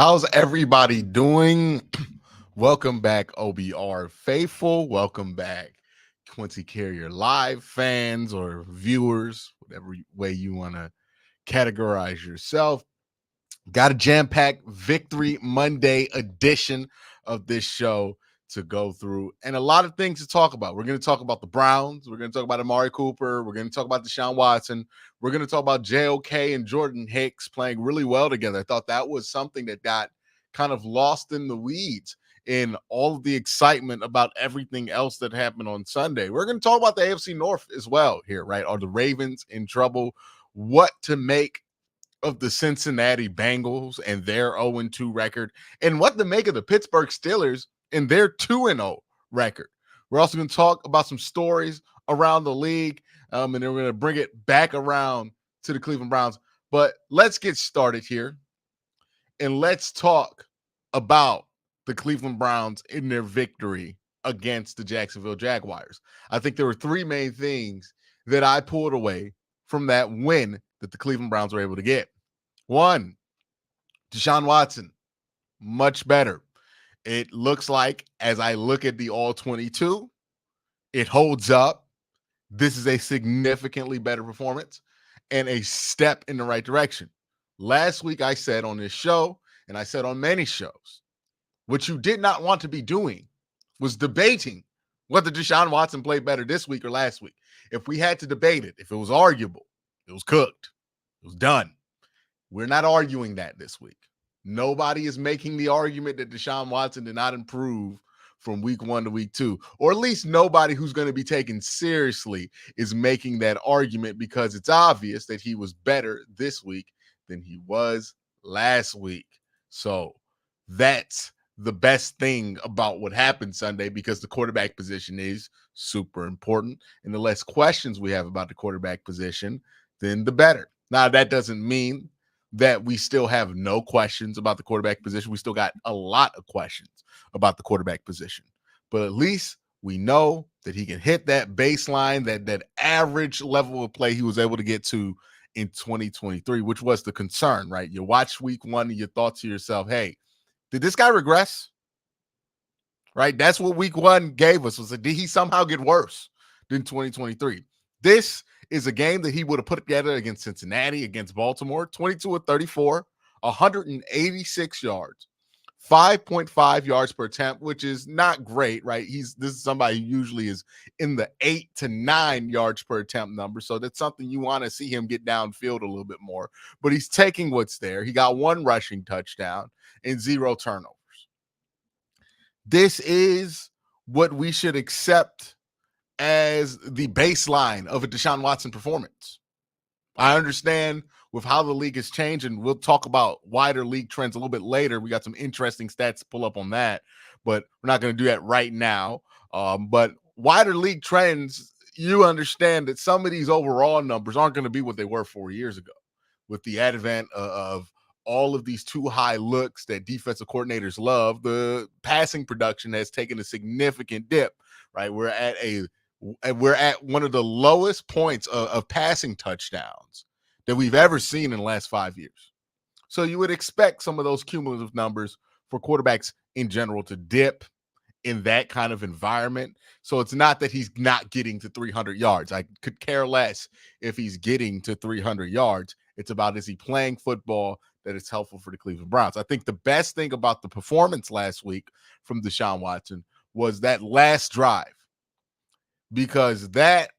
How's everybody doing? Welcome back, OBR faithful. Welcome back, Quincy Carrier Live fans or viewers, whatever way you want to categorize yourself. Got a jam-packed Victory Monday edition of this show to go through and a lot of things to talk about. We're going to talk about the Browns. We're going to talk about Amari Cooper. We're going to talk about Deshaun Watson. We're going to talk about JOK and Jordan Hicks playing really well together. I thought that was something that got kind of lost in the weeds in all of the excitement about everything else that happened on Sunday. We're going to talk about the AFC North as well here, right? Are the Ravens in trouble? What to make of the Cincinnati Bengals and their 0-2 record, and what to make of the Pittsburgh Steelers and their 2-0 record. We're also going to talk about some stories around the league, and then we're going to bring it back around to the Cleveland Browns. But let's get started here, and let's talk about the Cleveland Browns in their victory against the Jacksonville Jaguars. I think there were three main things that I pulled away from that win that the Cleveland Browns were able to get. One, Deshaun Watson, much better. It looks like, as I look at the all-22, it holds up. This is a significantly better performance and a step in the right direction. Last week I said on this show, and I said on many shows, what you did not want to be doing was debating whether Deshaun Watson played better this week or last week. If we had to debate it, if it was arguable, it was cooked. It was done. We're not arguing that this week. Nobody is making the argument that Deshaun Watson did not improve from week 1 to week 2, or at least nobody who's going to be taken seriously is making that argument, because it's obvious that he was better this week than he was last week. So that's the best thing about what happened Sunday, because the quarterback position is super important. And the less questions we have about the quarterback position, then the better. Now, that doesn't mean that we still have no questions about the quarterback position. We still got a lot of questions about the quarterback position. But at least we know that he can hit that baseline, that average level of play he was able to get to in 2023, which was the concern, right? You watch week 1 and you thought to yourself, hey, did this guy regress? Right? That's what week 1 gave us, was that did he somehow get worse than 2023? This is a game that he would have put together against Cincinnati, against Baltimore, 22 of 34, 186 yards, 5.5 yards per attempt, which is not great, right? This is somebody who usually is in the 8 to 9 yards per attempt number. So that's something you want to see him get downfield a little bit more. But he's taking what's there. He got 1 rushing touchdown and 0 turnovers. This is what we should accept as the baseline of a Deshaun Watson performance. I understand with how the league has changed, and we'll talk about wider league trends a little bit later. We got some interesting stats to pull up on that, but we're not going to do that right now. But wider league trends, you understand that some of these overall numbers aren't going to be what they were 4 years ago. With the advent of all of these too high looks that defensive coordinators love, the passing production has taken a significant dip, right? We're at one of the lowest points of passing touchdowns that we've ever seen in the last 5 years. So you would expect some of those cumulative numbers for quarterbacks in general to dip in that kind of environment. So it's not that he's not getting to 300 yards. I could care less if he's getting to 300 yards. It's about, is he playing football that is helpful for the Cleveland Browns? I think the best thing about the performance last week from Deshaun Watson was that last drive, because that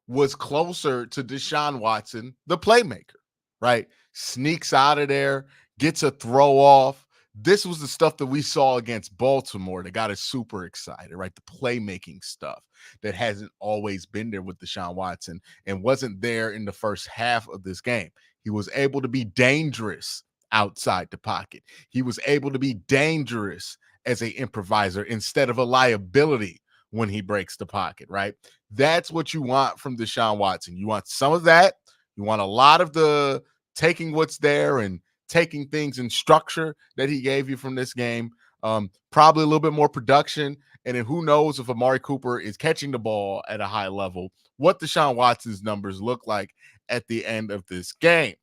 was closer to Deshaun Watson, the playmaker, right? Sneaks out of there, gets a throw off. This was the stuff that we saw against Baltimore that got us super excited, right? The playmaking stuff that hasn't always been there with Deshaun Watson and wasn't there in the first half of this game. He was able to be dangerous outside the pocket. He was able to be dangerous as an improviser instead of a liability when he breaks the pocket, right? That's what you want from Deshaun Watson. You want some of that. You want a lot of the taking what's there and taking things in structure that he gave you from this game. Probably a little bit more production. And then who knows if Amari Cooper is catching the ball at a high level, what Deshaun Watson's numbers look like at the end of this game.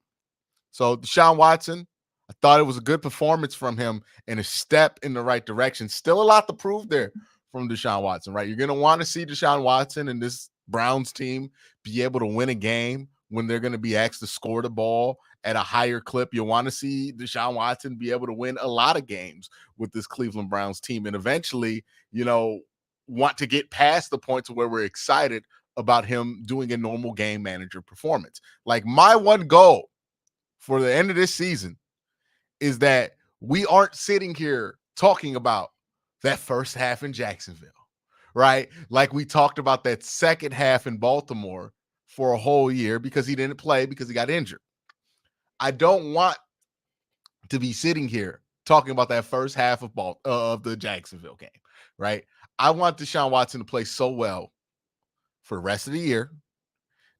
So Deshaun Watson, I thought it was a good performance from him and a step in the right direction. Still a lot to prove there from Deshaun Watson, right? You're going to want to see Deshaun Watson and this Browns team be able to win a game when they're going to be asked to score the ball at a higher clip. You want to see Deshaun Watson be able to win a lot of games with this Cleveland Browns team and eventually, want to get past the point to where we're excited about him doing a normal game manager performance. Like, my one goal for the end of this season is that we aren't sitting here talking about that first half in Jacksonville, right? Like we talked about that second half in Baltimore for a whole year because he didn't play because he got injured. I don't want to be sitting here talking about that first half of the Jacksonville game, right? I want Deshaun Watson to play so well for the rest of the year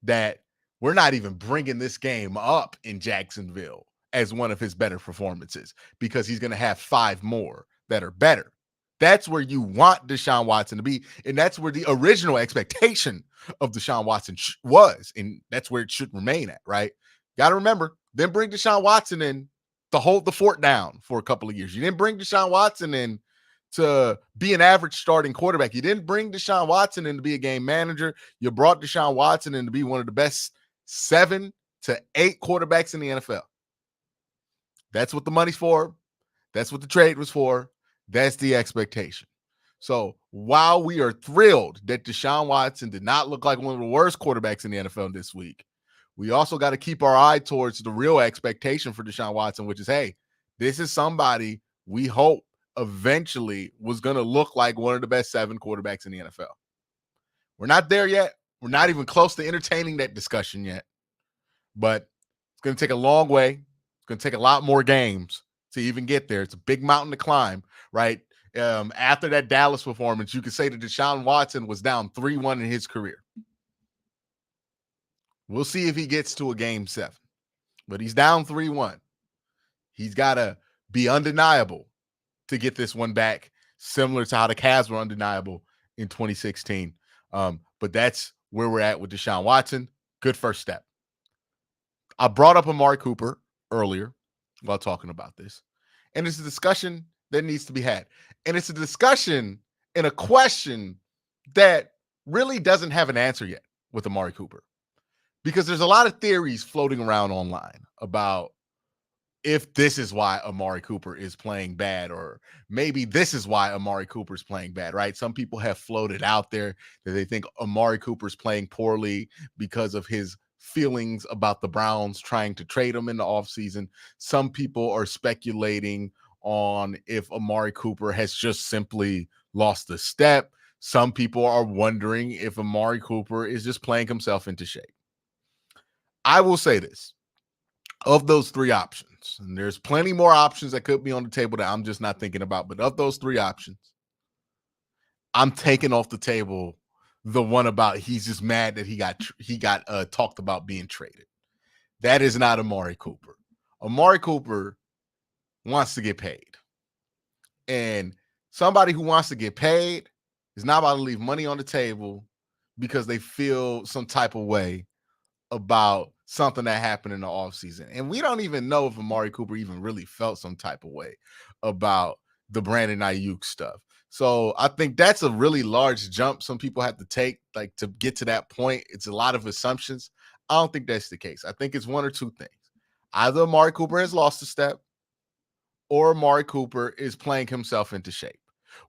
that we're not even bringing this game up in Jacksonville as one of his better performances because he's going to have 5 more that are better. That's where you want Deshaun Watson to be, and that's where the original expectation of Deshaun Watson was, and that's where it should remain at, right? Got to remember, then bring Deshaun Watson in to hold the fort down for a couple of years. You didn't bring Deshaun Watson in to be an average starting quarterback. You didn't bring Deshaun Watson in to be a game manager. You brought Deshaun Watson in to be one of the best 7 to 8 quarterbacks in the NFL. That's what the money's for. That's what the trade was for. That's the expectation. So while we are thrilled that Deshaun Watson did not look like one of the worst quarterbacks in the NFL this week, we also got to keep our eye towards the real expectation for Deshaun Watson, which is, hey, this is somebody we hope eventually was going to look like one of the best 7 quarterbacks in the NFL. We're not there yet. We're not even close to entertaining that discussion yet. But it's going to take a long way. It's going to take a lot more games to even get there. It's a big mountain to climb, right? After that Dallas performance, you could say that Deshaun Watson was down 3-1 in his career. We'll see if he gets to a game 7. But he's down 3-1. He's got to be undeniable to get this one back, similar to how the Cavs were undeniable in 2016. But that's where we're at with Deshaun Watson. Good first step. I brought up Amari Cooper earlier while talking about this, and it's a discussion that needs to be had. And it's a discussion and a question that really doesn't have an answer yet with Amari Cooper, because there's a lot of theories floating around online about if this is why Amari Cooper is playing bad, or maybe this is why Amari Cooper is playing bad, right? Some people have floated out there that they think Amari Cooper is playing poorly because of his feelings about the Browns trying to trade him in the offseason. Some people are speculating on if Amari Cooper has just simply lost a step. Some people are wondering if Amari Cooper is just playing himself into shape. I will say this. Of those 3 options, and there's plenty more options that could be on the table that I'm just not thinking about, but of those 3 options, I'm taking off the table the one about he's just mad that he got talked about being traded. That is not Amari Cooper. Amari Cooper wants to get paid. And somebody who wants to get paid is not about to leave money on the table because they feel some type of way about something that happened in the offseason. And we don't even know if Amari Cooper even really felt some type of way about the Brandon Ayuk stuff. So I think that's a really large jump some people have to take, like, to get to that point. It's a lot of assumptions. I don't think that's the case. I think it's one or two things. Either Amari Cooper has lost a step, or Amari Cooper is playing himself into shape.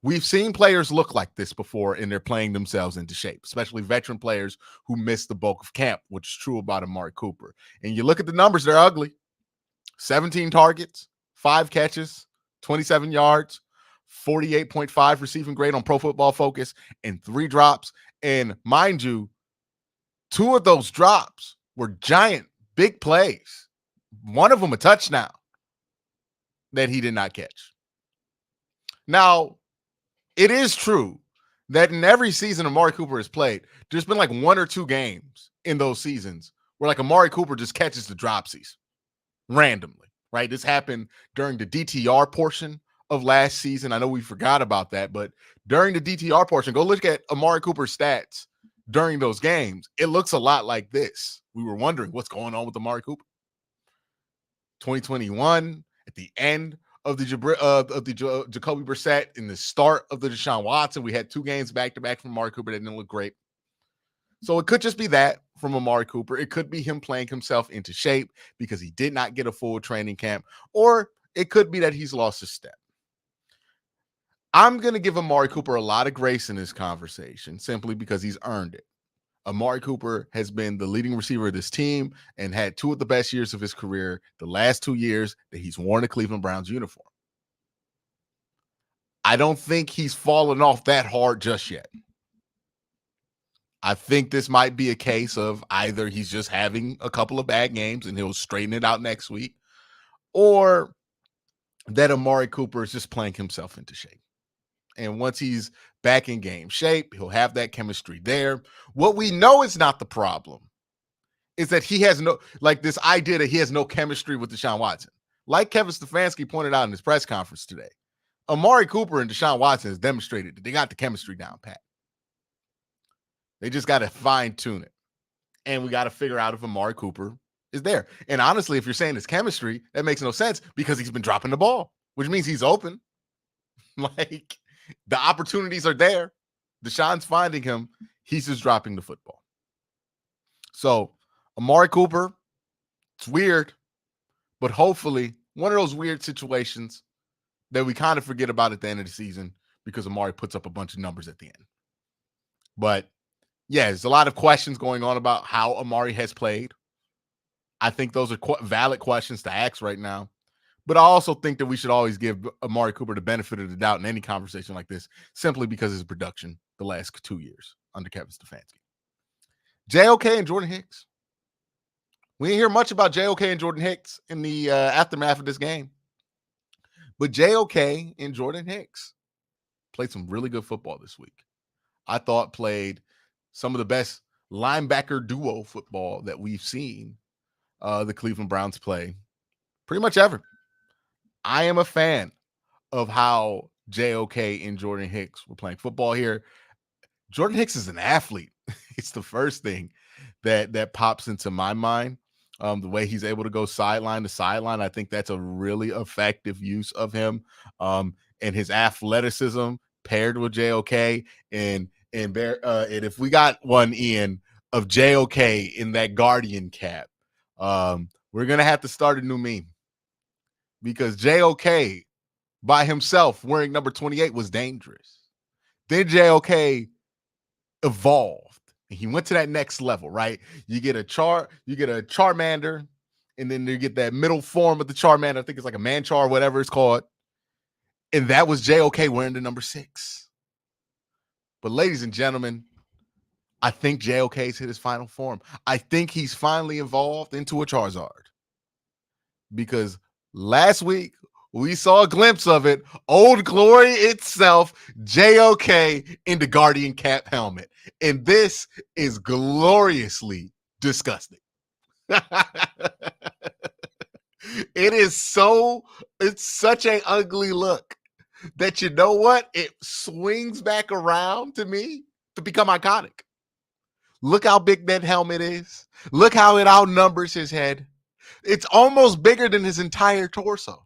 We've seen players look like this before, and they're playing themselves into shape, especially veteran players who missed the bulk of camp, which is true about Amari Cooper. And you look at the numbers, they're ugly. 17 targets, 5 catches, 27 yards, 48.5 receiving grade on Pro Football Focus, and 3 drops. And mind you, 2 of those drops were giant, big plays. One of them a touchdown that he did not catch. Now, it is true that in every season Amari Cooper has played, there's been like 1 or 2 games in those seasons where like Amari Cooper just catches the dropsies randomly, right? This happened during the DTR portion of last season. I know we forgot about that, but during the DTR portion, go look at Amari Cooper's stats during those games. It looks a lot like this. We were wondering what's going on with Amari Cooper. 2021, at the end of the Jacoby Brissett, in the start of the Deshaun Watson. We had 2 games back-to-back from Amari Cooper that didn't look great. So it could just be that from Amari Cooper. It could be him playing himself into shape because he did not get a full training camp, or it could be that he's lost his step. I'm going to give Amari Cooper a lot of grace in this conversation simply because he's earned it. Amari Cooper has been the leading receiver of this team and had 2 of the best years of his career the last 2 years that he's worn a Cleveland Browns uniform. I don't think he's fallen off that hard just yet. I think this might be a case of either he's just having a couple of bad games and he'll straighten it out next week, or that Amari Cooper is just playing himself into shape. And once he's back in game shape, he'll have that chemistry there. What we know is not the problem is that he has no, like this idea that he has no chemistry with Deshaun Watson. Like Kevin Stefanski pointed out in his press conference today, Amari Cooper and Deshaun Watson has demonstrated that they got the chemistry down pat. They just got to fine tune it. And we got to figure out if Amari Cooper is there. And honestly, if you're saying it's chemistry, that makes no sense because he's been dropping the ball, which means he's open. Like, the opportunities are there. Deshaun's finding him. He's just dropping the football. So, Amari Cooper, it's weird, but hopefully one of those weird situations that we kind of forget about at the end of the season because Amari puts up a bunch of numbers at the end. But, yeah, there's a lot of questions going on about how Amari has played. I think those are valid questions to ask right now. But I also think that we should always give Amari Cooper the benefit of the doubt in any conversation like this, simply because of his production the last 2 years under Kevin Stefanski. JOK and Jordan Hicks. We didn't hear much about JOK and Jordan Hicks in the aftermath of this game. But JOK and Jordan Hicks played some really good football this week. I thought played some of the best linebacker duo football that we've seen the Cleveland Browns play pretty much ever. I am a fan of how JOK and Jordan Hicks were playing football here. Jordan Hicks is an athlete. It's the first thing that pops into my mind. The way he's able to go sideline to sideline, I think that's a really effective use of him. And his athleticism paired with JOK and if we got one, Ian, of JOK in that Guardian cap, we're gonna have to start a new meme. Because JOK by himself wearing number 28 was dangerous. Then JOK evolved. And he went to that next level, right? You get a Charmander, and then you get that middle form of the Charmander. I think it's like a Manchar, whatever it's called. And that was JOK wearing the number 6. But ladies and gentlemen, I think JOK's hit his final form. I think he's finally evolved into a Charizard. Because last week, we saw a glimpse of it. Old Glory itself, JOK in the Guardian cap helmet. And this is gloriously disgusting. It's such an ugly look that, you know what? It swings back around to me to become iconic. Look how big that helmet is. Look how it outnumbers his head. It's almost bigger than his entire torso.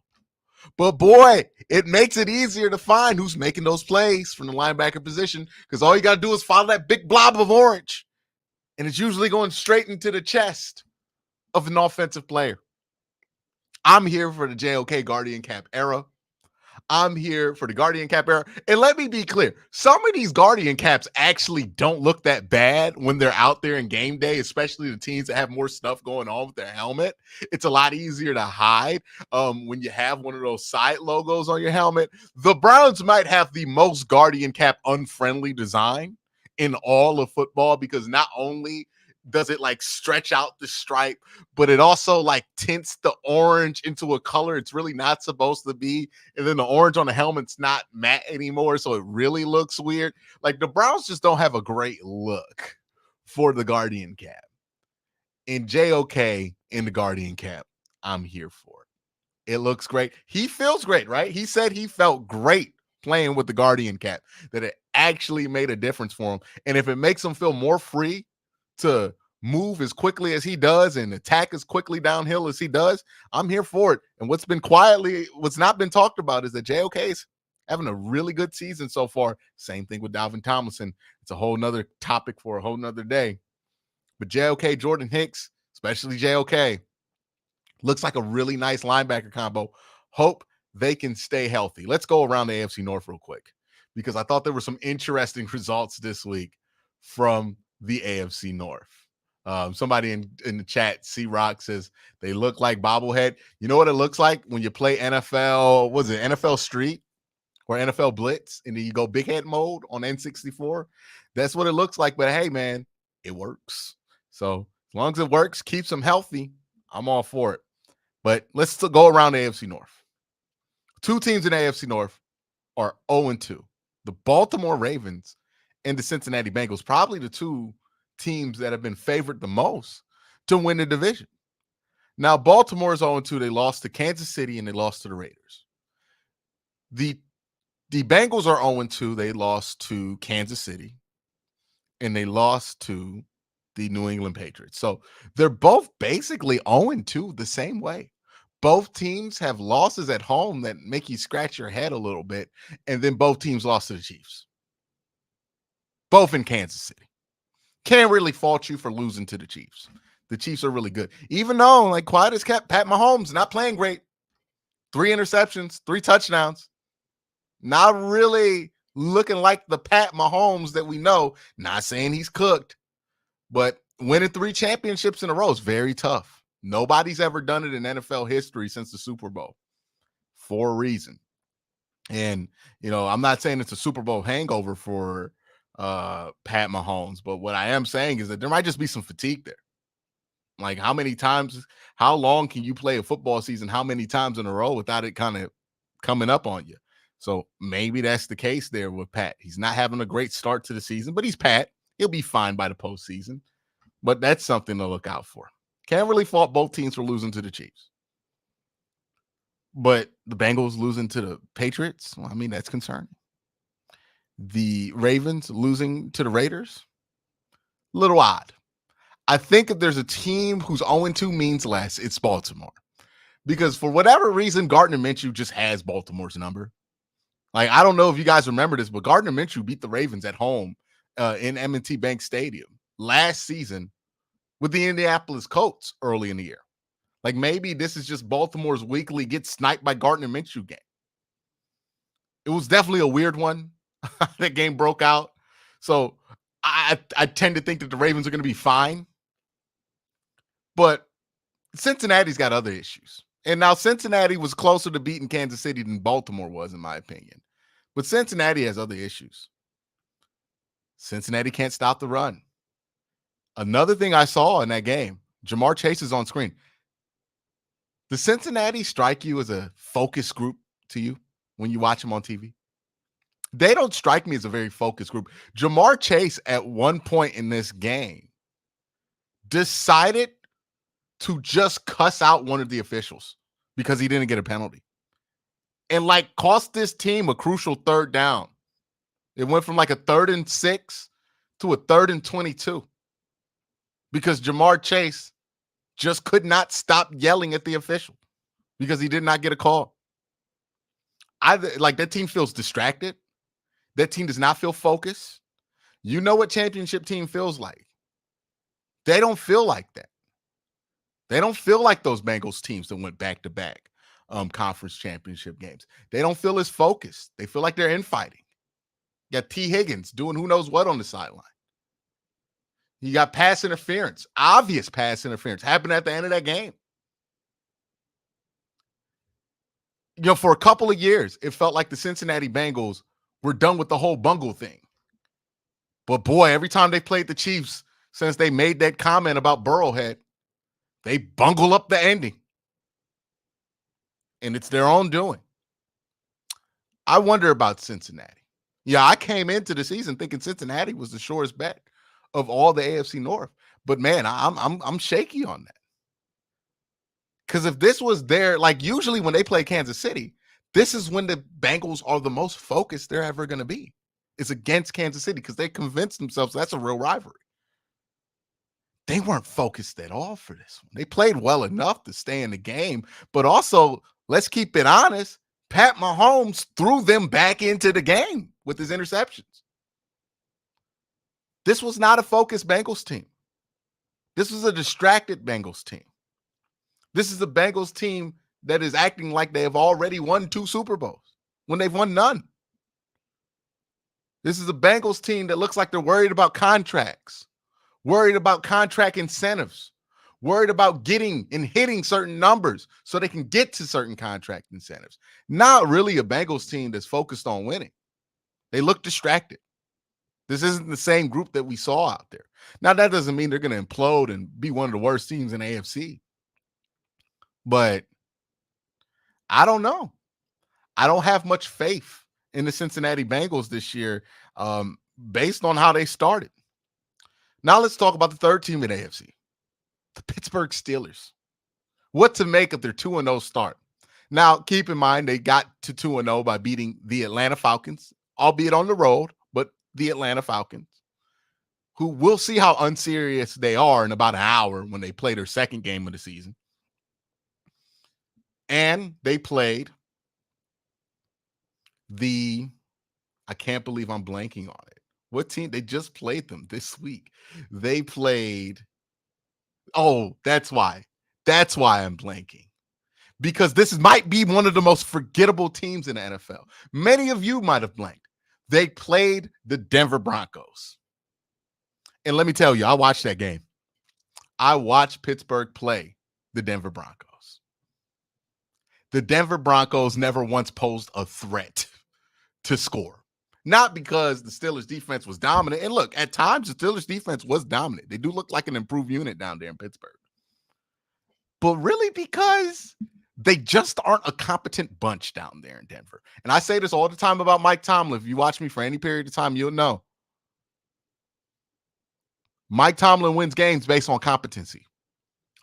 But boy, it makes it easier to find who's making those plays from the linebacker position, because all you got to do is follow that big blob of orange, and it's usually going straight into the chest of an offensive player. I'm here for the JOK Guardian Cap era. I'm here for the Guardian Cap era. And let me be clear, some of these Guardian Caps actually don't look that bad when they're out there in game day, especially the teams that have more stuff going on with their helmet. It's a lot easier to hide when you have one of those side logos on your helmet. The Browns might have the most Guardian Cap unfriendly design in all of football, because not only does it like stretch out the stripe, but it also like tints the orange into a color it's really not supposed to be. And then the orange on the helmet's not matte anymore, so it really looks weird. Like, the Browns just don't have a great look for the Guardian Cap. And JOK in the Guardian Cap, I'm here for it. It looks great. He feels great, right? He said he felt great playing with the Guardian Cap, that it actually made a difference for him. And if it makes him feel more free to move as quickly as he does and attack as quickly downhill as he does, I'm here for it. And what's not been talked about is that JOK is having a really good season so far. Same thing with Dalvin Tomlinson. It's a whole nother topic for a whole nother day. But JOK, Jordan Hicks, especially JOK, looks like a really nice linebacker combo. Hope they can stay healthy. Let's go around the AFC North real quick because I thought there were some interesting results this week from the AFC North. Somebody in the chat, C-Rock, says they look like bobblehead. You know what it looks like when you play NFL, was it NFL Street or NFL Blitz, and then you go big head mode on N64? That's what it looks like. But hey, man, it works. So as long as it works, keeps them healthy, I'm all for it. But let's still go around the AFC North. Two teams in the AFC North are 0-2. The Baltimore Ravens and the Cincinnati Bengals, probably the two teams that have been favored the most to win the division. Now, Baltimore is 0-2. They lost to Kansas City and they lost to the Raiders. The Bengals are 0-2. They lost to Kansas City and they lost to the New England Patriots. So they're both basically 0-2 the same way. Both teams have losses at home that make you scratch your head a little bit. And then both teams lost to the Chiefs. Both in Kansas City. Can't really fault you for losing to the Chiefs. The Chiefs are really good. Even though, like, quiet as kept, Pat Mahomes not playing great. 3 interceptions, 3 touchdowns. Not really looking like the Pat Mahomes that we know. Not saying he's cooked. But winning 3 championships in a row is very tough. Nobody's ever done it in NFL history since the Super Bowl for a reason. And, you know, I'm not saying it's a Super Bowl hangover for Pat Mahomes, but what I am saying is that there might just be some fatigue there. Like, how long can you play a football season, how many times in a row without it kind of coming up on you? So maybe that's the case there with Pat. He's not having a great start to the season, but he's Pat. He'll be fine by the postseason. But that's something to look out for. Can't really fault both teams for losing to the Chiefs. But the Bengals losing to the Patriots, well, I mean, that's concerning. The Ravens losing to the Raiders, a little odd. I think if there's a team whose 0-2 means less, it's Baltimore. Because for whatever reason, Gardner Minshew just has Baltimore's number. Like, I don't know if you guys remember this, but Gardner Minshew beat the Ravens at home in M&T Bank Stadium last season with the Indianapolis Colts early in the year. Like, maybe this is just Baltimore's weekly get sniped by Gardner Minshew game. It was definitely a weird one. That game broke out. So I tend to think that the Ravens are going to be fine. But Cincinnati's got other issues. And now Cincinnati was closer to beating Kansas City than Baltimore was, in my opinion. But Cincinnati has other issues. Cincinnati can't stop the run. Another thing I saw in that game, Jamar Chase is on screen. Does Cincinnati strike you as a focus group to you when you watch them on TV? They don't strike me as a very focused group. Jamar Chase, at one point in this game, decided to just cuss out one of the officials because he didn't get a penalty. And, like, cost this team a crucial 3rd down. It went from like a 3rd and 6 to a 3rd and 22 because Jamar Chase just could not stop yelling at the official because he did not get a call. That team feels distracted. That team does not feel focused. You know what championship team feels like. They don't feel like that. They don't feel like those Bengals teams that went back-to-back conference championship games. They don't feel as focused. They feel like they're infighting. You got T. Higgins doing who knows what on the sideline. You got pass interference, obvious pass interference, happened at the end of that game. You know, for a couple of years, it felt like the Cincinnati Bengals were done with the whole bungle thing. But boy, every time they played the Chiefs since they made that comment about Burrowhead, they bungle up the ending. And it's their own doing. I wonder about Cincinnati. Yeah, I came into the season thinking Cincinnati was the surest bet of all the AFC North. But man, I'm shaky on that. Because if this was like usually when they play Kansas City, this is when the Bengals are the most focused they're ever going to be. It's against Kansas City because they convinced themselves that's a real rivalry. they weren't focused at all for this one. They played well enough to stay in the game, but also, let's keep it honest, Pat Mahomes threw them back into the game with his interceptions. This was not a focused Bengals team. This was a distracted Bengals team. This is a Bengals team that is acting like they have already won 2 Super Bowls when they've won none. This is a Bengals team that looks like they're worried about contracts, worried about contract incentives, worried about getting and hitting certain numbers so they can get to certain contract incentives. Not really a Bengals team that's focused on winning. They look distracted. This isn't the same group that we saw out there. Now, that doesn't mean they're going to implode and be one of the worst teams in the AFC. But I don't know. I don't have much faith in the Cincinnati Bengals this year based on how they started. Now let's talk about the third team in AFC, the Pittsburgh Steelers. What to make of their 2-0 start? Now, keep in mind, they got to 2-0 by beating the Atlanta Falcons, albeit on the road, but the Atlanta Falcons, who we'll see how unserious they are in about an hour when they play their second game of the season. And they played I can't believe I'm blanking on it. What team? They just played them this week. They played, that's why. That's why I'm blanking. Because this might be one of the most forgettable teams in the NFL. Many of you might have blanked. They played the Denver Broncos. And let me tell you, I watched that game. I watched Pittsburgh play the Denver Broncos. The Denver Broncos never once posed a threat to score. Not because the Steelers defense was dominant. And look, at times the Steelers defense was dominant. They do look like an improved unit down there in Pittsburgh. But really because they just aren't a competent bunch down there in Denver. And I say this all the time about Mike Tomlin. If you watch me for any period of time, you'll know. Mike Tomlin wins games based on competency.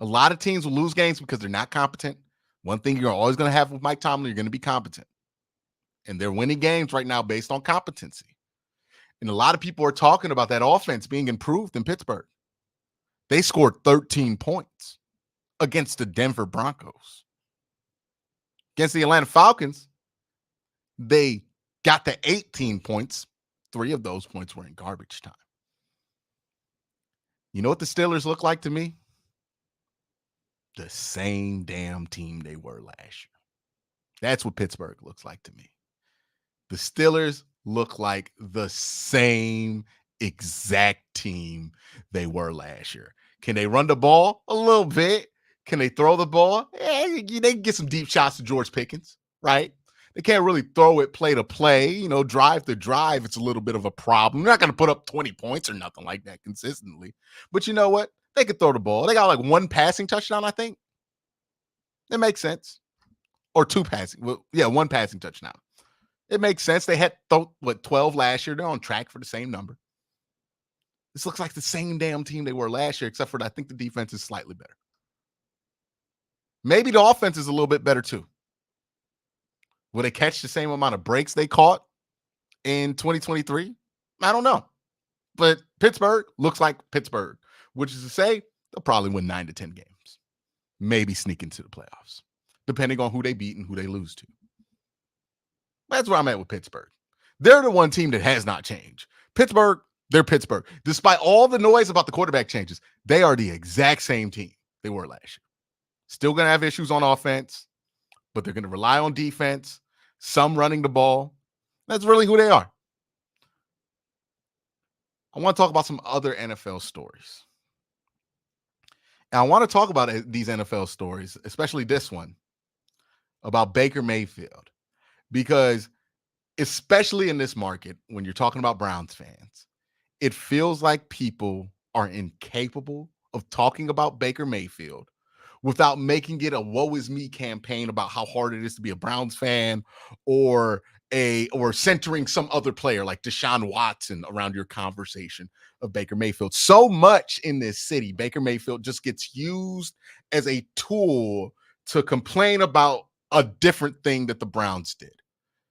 A lot of teams will lose games because they're not competent. One thing you're always going to have with Mike Tomlin, you're going to be competent. And they're winning games right now based on competency. And a lot of people are talking about that offense being improved in Pittsburgh. They scored 13 points against the Denver Broncos. Against the Atlanta Falcons, they got to 18 points. 3 of those points were in garbage time. You know what the Steelers look like to me? The same damn team they were last year. That's what Pittsburgh looks like to me. The Steelers look like the same exact team they were last year. Can they run the ball? A little bit. Can they throw the ball? They can get some deep shots to George Pickens, right? They can't really throw it play to play, drive to drive. It's a little bit of a problem. They're not going to put up 20 points or nothing like that consistently. But you know what? They could throw the ball. They got like 1 passing touchdown, I think. It makes sense. Or 2 passing. Well, yeah, 1 passing touchdown. It makes sense. They had 12 last year. They're on track for the same number. This looks like the same damn team they were last year, except for I think the defense is slightly better. Maybe the offense is a little bit better too. Will they catch the same amount of breaks they caught in 2023? I don't know. But Pittsburgh looks like Pittsburgh, which is to say they'll probably win 9 to 10 games. Maybe sneak into the playoffs, depending on who they beat and who they lose to. That's where I'm at with Pittsburgh. They're the one team that has not changed. Pittsburgh, they're Pittsburgh. Despite all the noise about the quarterback changes, they are the exact same team they were last year. Still going to have issues on offense, but they're going to rely on defense, some running the ball. That's really who they are. I want to talk about some other NFL stories. And I want to talk about these NFL stories, especially this one, about Baker Mayfield. Because especially in this market, when you're talking about Browns fans, it feels like people are incapable of talking about Baker Mayfield without making it a woe is me campaign about how hard it is to be a Browns fan or centering some other player like Deshaun Watson around your conversation of Baker Mayfield. So much in this city, Baker Mayfield just gets used as a tool to complain about a different thing that the Browns did.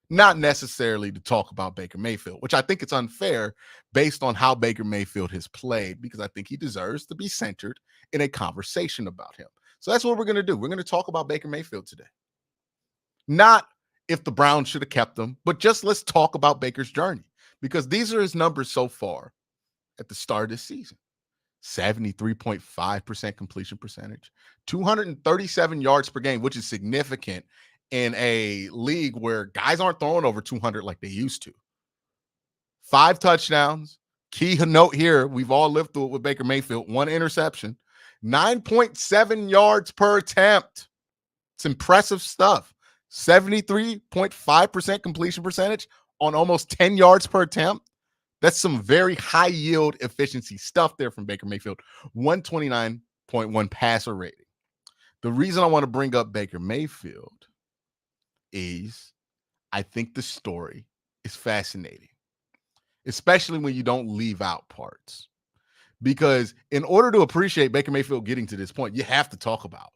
not necessarily to talk about Baker Mayfield, which I think it's unfair based on how Baker Mayfield has played, because I think he deserves to be centered in a conversation about him. So that's what we're going to do. We're going to talk about Baker Mayfield today. Not if the Browns should have kept him, but just let's talk about Baker's journey, because these are his numbers so far at the start of this season. 73.5% completion percentage, 237 yards per game, which is significant in a league where guys aren't throwing over 200 like they used to. 5 touchdowns. Key note here, we've all lived through it with Baker Mayfield. 1 interception. 9.7 yards per attempt. It's impressive stuff. 73.5% completion percentage on almost 10 yards per attempt. That's some very high yield efficiency stuff there from Baker Mayfield. 129.1 passer rating. The reason I want to bring up Baker Mayfield is I think the story is fascinating, especially when you don't leave out parts. Because in order to appreciate Baker Mayfield getting to this point, you have to talk about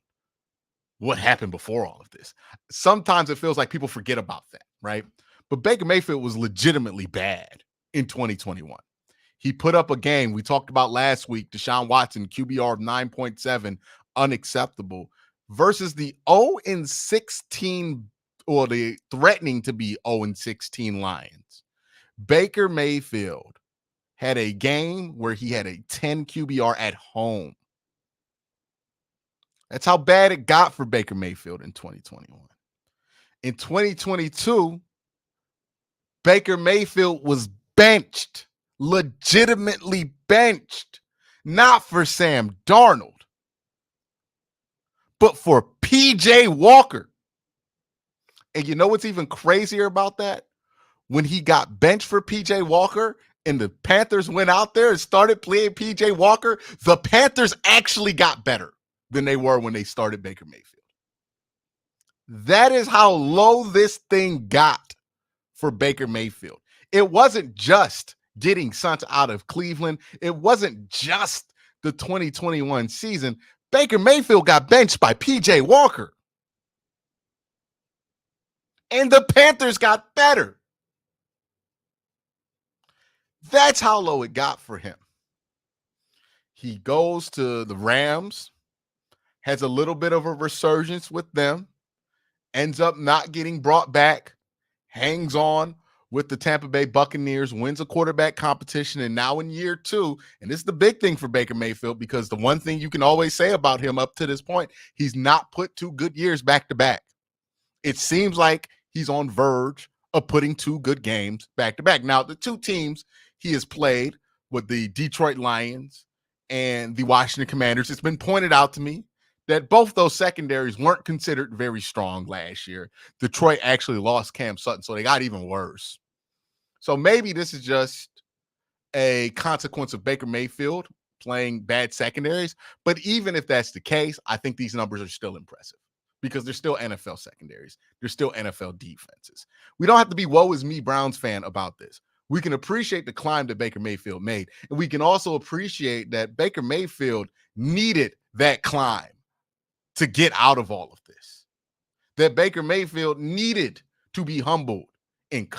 what happened before all of this. Sometimes it feels like people forget about that, right? But Baker Mayfield was legitimately bad in 2021. He put up a game we talked about last week, Deshaun Watson, QBR of 9.7, unacceptable, versus the 0-16, or the threatening to be 0-16 Lions. Baker Mayfield had a game where he had a 10 QBR at home. That's how bad it got for Baker Mayfield in 2021. In 2022, Baker Mayfield was benched, legitimately benched, not for Sam Darnold, but for PJ Walker. And you know what's even crazier about that? When he got benched for PJ Walker and the Panthers went out there and started playing PJ Walker, the Panthers actually got better than they were when they started Baker Mayfield. That is how low this thing got for Baker Mayfield. It wasn't just getting sent out of Cleveland. It wasn't just the 2021 season. Baker Mayfield got benched by PJ Walker. And the Panthers got better. That's how low it got for him. He goes to the Rams, has a little bit of a resurgence with them, ends up not getting brought back, hangs on with the Tampa Bay Buccaneers, wins a quarterback competition, and now in year 2, and this is the big thing for Baker Mayfield, because the one thing you can always say about him up to this point, he's not put 2 good years back to back. It seems like he's on verge of putting 2 good games back to back. Now, the 2 teams he has played with the Detroit Lions and the Washington Commanders, it's been pointed out to me that both those secondaries weren't considered very strong last year. Detroit actually lost Cam Sutton, so they got even worse. So maybe this is just a consequence of Baker Mayfield playing bad secondaries. But even if that's the case, I think these numbers are still impressive, because they're still NFL secondaries. They're still NFL defenses. We don't have to be woe is me Browns fan about this. We can appreciate the climb that Baker Mayfield made. And we can also appreciate that Baker Mayfield needed that climb to get out of all of this. That Baker Mayfield needed to be humbled and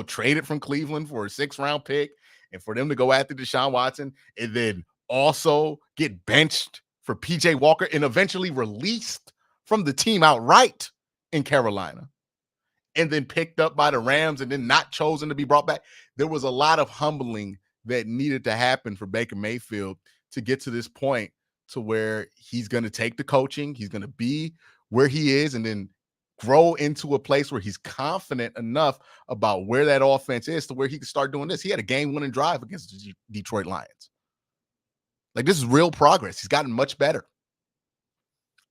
traded from Cleveland for a 6th-round pick, and for them to go after Deshaun Watson, and then also get benched for PJ Walker and eventually released from the team outright in Carolina, and then picked up by the Rams and then not chosen to be brought back. There was a lot of humbling that needed to happen for Baker Mayfield to get to this point to where he's going to take the coaching, he's going to be where he is, and then grow into a place where he's confident enough about where that offense is to where he can start doing this. He had a game-winning drive against the Detroit Lions. Like, this is real progress. He's gotten much better.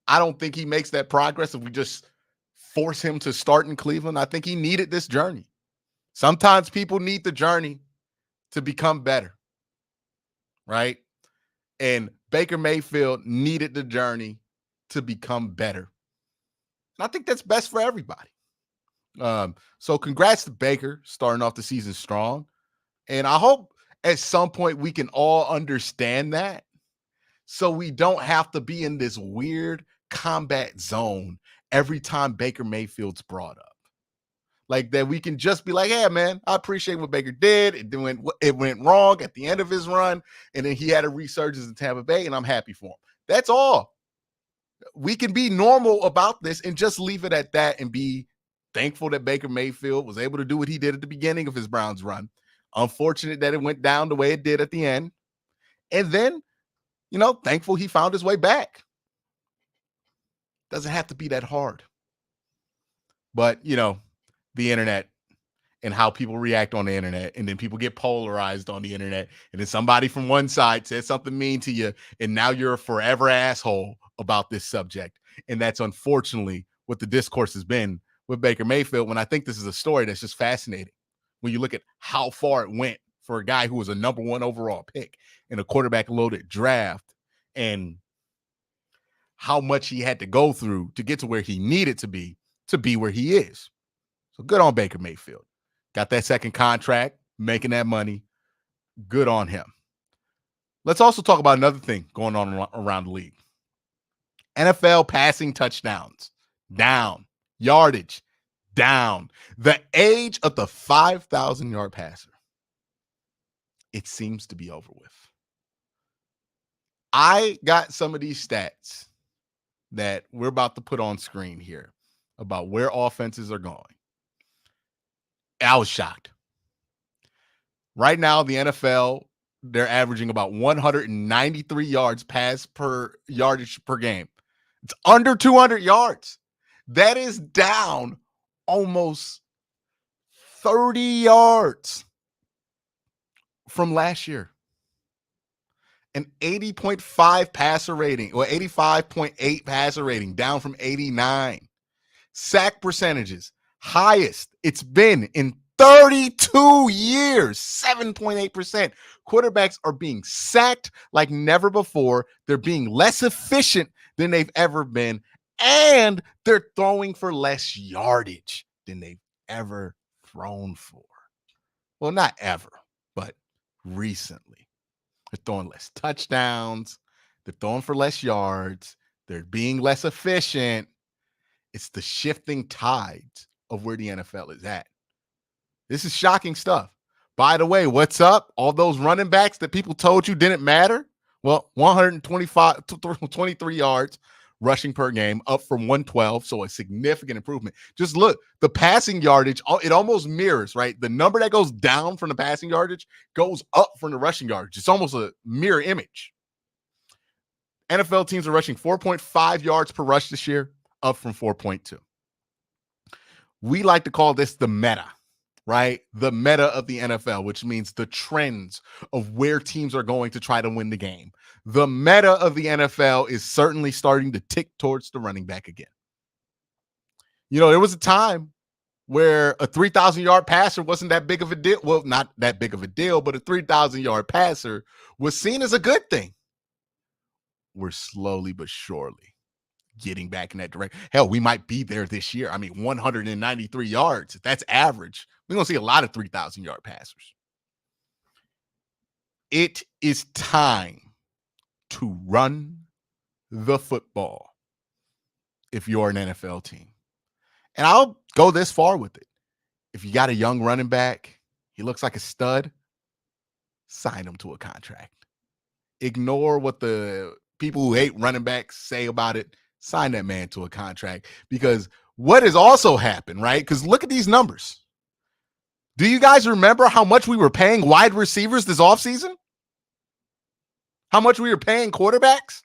I don't think he makes that progress if we just force him to start in Cleveland. I think he needed this journey. Sometimes people need the journey to become better, right? And Baker Mayfield needed the journey to become better. And I think that's best for everybody. So congrats to Baker starting off the season strong. And I hope at some point we can all understand that, so we don't have to be in this weird combat zone every time Baker Mayfield's brought up. Like that we can just be like, yeah, man, I appreciate what Baker did. It went wrong at the end of his run, and then he had a resurgence in Tampa Bay, and I'm happy for him. That's all. We can be normal about this and just leave it at that and be thankful that Baker Mayfield was able to do what he did at the beginning of his Browns run. Unfortunate that it went down the way it did at the end. And then, thankful he found his way back. Doesn't have to be that hard. But, the internet and how people react on the internet, and then people get polarized on the internet, and then somebody from one side says something mean to you, and now you're a forever asshole about this subject. And that's unfortunately what the discourse has been with Baker Mayfield, when I think this is a story that's just fascinating. When you look at how far it went for a guy who was a number 1 overall pick in a quarterback-loaded draft, and how much he had to go through to get to where he needed to be where he is. So good on Baker Mayfield. Got that second contract, making that money. Good on him. Let's also talk about another thing going on around the league. NFL passing touchdowns down. Yardage down. The age of the 5,000-yard passer, it seems to be over with. I got some of these stats that we're about to put on screen here about where offenses are going. I was shocked. Right now, the NFL, they're averaging about 193 yards yardage per game. It's under 200 yards. That is down almost 30 yards from last year. An 80.5 passer rating, or 85.8 passer rating, down from 89. Sack percentages, highest it's been in 32 years, 7.8%. Quarterbacks are being sacked like never before. They're being less efficient than they've ever been, and they're throwing for less yardage than they've ever thrown for. Well, not ever, but recently. They're throwing less touchdowns. They're throwing for less yards. They're being less efficient. It's the shifting tides of where the NFL is at. This is shocking stuff. By the way, what's up? All those running backs that people told you didn't matter? Well, 23 yards rushing per game, up from 112, so a significant improvement. Just look, the passing yardage, it almost mirrors, right? The number that goes down from the passing yardage goes up from the rushing yardage. It's almost a mirror image. NFL teams are rushing 4.5 yards per rush this year, up from 4.2. We like to call this the meta, right? The meta of the NFL, which means the trends of where teams are going to try to win the game. The meta of the NFL is certainly starting to tick towards the running back again. There was a time where a 3,000-yard passer wasn't that big of a deal. Well, not that big of a deal, but a 3,000-yard passer was seen as a good thing. We're slowly but surely getting back in that direction. Hell, we might be there this year. 193 yards. That's average. We're going to see a lot of 3,000-yard passers. It is time to run the football if you're an NFL team. And I'll go this far with it. If you got a young running back, he looks like a stud, sign him to a contract. Ignore what the people who hate running backs say about it. Sign that man to a contract, because what has also happened, right? Because look at these numbers. Do you guys remember how much we were paying wide receivers this offseason? How much we were paying quarterbacks?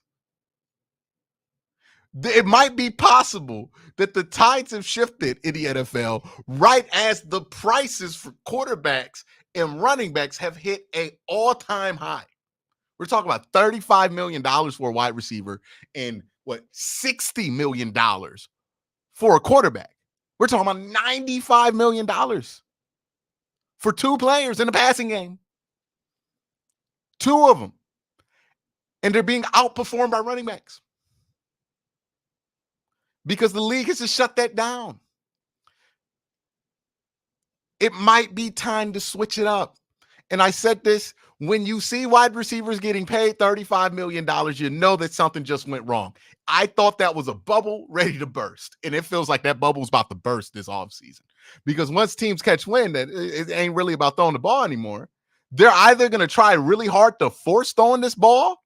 It might be possible that the tides have shifted in the NFL right as the prices for quarterbacks and running backs have hit an all-time high. We're talking about $35 million for a wide receiver and $60 million for a quarterback. We're talking about $95 million for two players in the passing game. Two of them. And they're being outperformed by running backs, because the league has to shut that down. It might be time to switch it up. And I said this, when you see wide receivers getting paid $35 million, you know that something just went wrong. I thought that was a bubble ready to burst. And it feels like that bubble's about to burst this offseason. Because once teams catch wind that it ain't really about throwing the ball anymore, they're either going to try really hard to force throwing this ball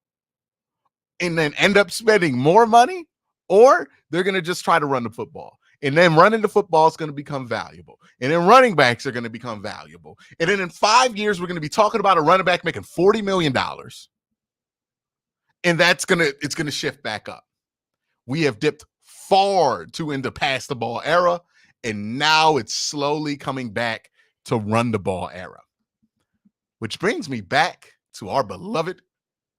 and then end up spending more money, or they're going to just try to run the football. And then running the football is going to become valuable. And then running backs are going to become valuable. And then in 5 years, we're going to be talking about a running back making $40 million. And it's going to shift back up. We have dipped far too into pass the ball era. And now it's slowly coming back to run the ball era. Which brings me back to our beloved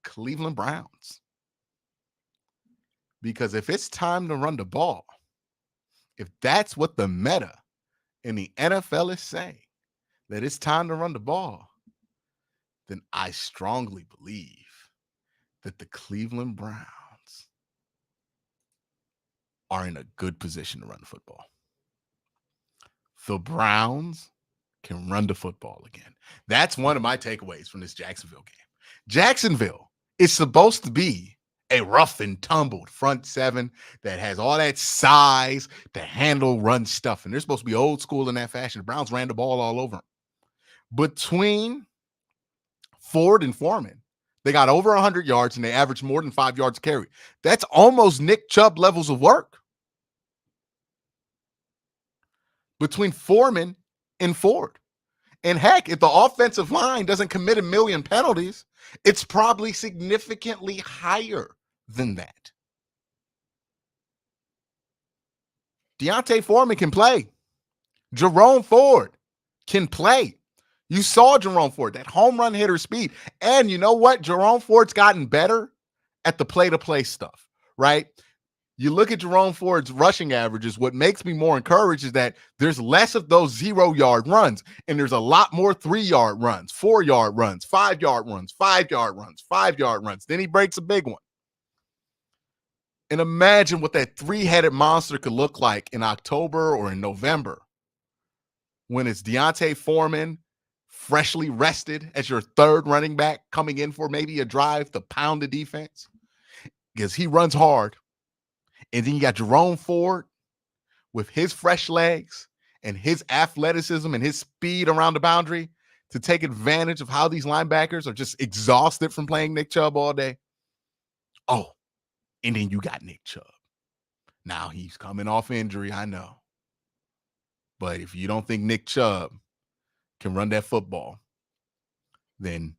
Cleveland Browns. Because if it's time to run the ball, if that's what the meta in the NFL is saying, that it's time to run the ball, then I strongly believe that the Cleveland Browns are in a good position to run the football. The Browns can run the football again. That's one of my takeaways from this Jacksonville game. Jacksonville is supposed to be a rough and tumbled front seven that has all that size to handle run stuff. And they're supposed to be old school in that fashion. The Browns ran the ball all over them. Between Ford and Foreman, they got over 100 yards and they averaged more than 5 yards a carry. That's almost Nick Chubb levels of work. Between Foreman and Ford. And heck, if the offensive line doesn't commit 1 million penalties, it's probably significantly higher than that. Deontay Foreman can play. Jerome Ford can play. You saw Jerome Ford, that home run hitter speed. And you know what? Jerome Ford's gotten better at the play-to-play stuff, right? You look at Jerome Ford's rushing averages, what makes me more encouraged is that there's less of those 0-yard runs, and there's a lot more 3-yard runs, 4-yard runs, 5-yard runs, 5-yard runs, 5-yard runs. Then he breaks a big one. And imagine what that 3-headed monster could look like in October or in November when it's Deontay Foreman, freshly rested as your third running back, coming in for maybe a drive to pound the defense because he runs hard. And then you got Jerome Ford with his fresh legs and his athleticism and his speed around the boundary to take advantage of how these linebackers are just exhausted from playing Nick Chubb all day. Oh, and then you got Nick Chubb. Now he's coming off injury, I know. But if you don't think Nick Chubb can run that football, then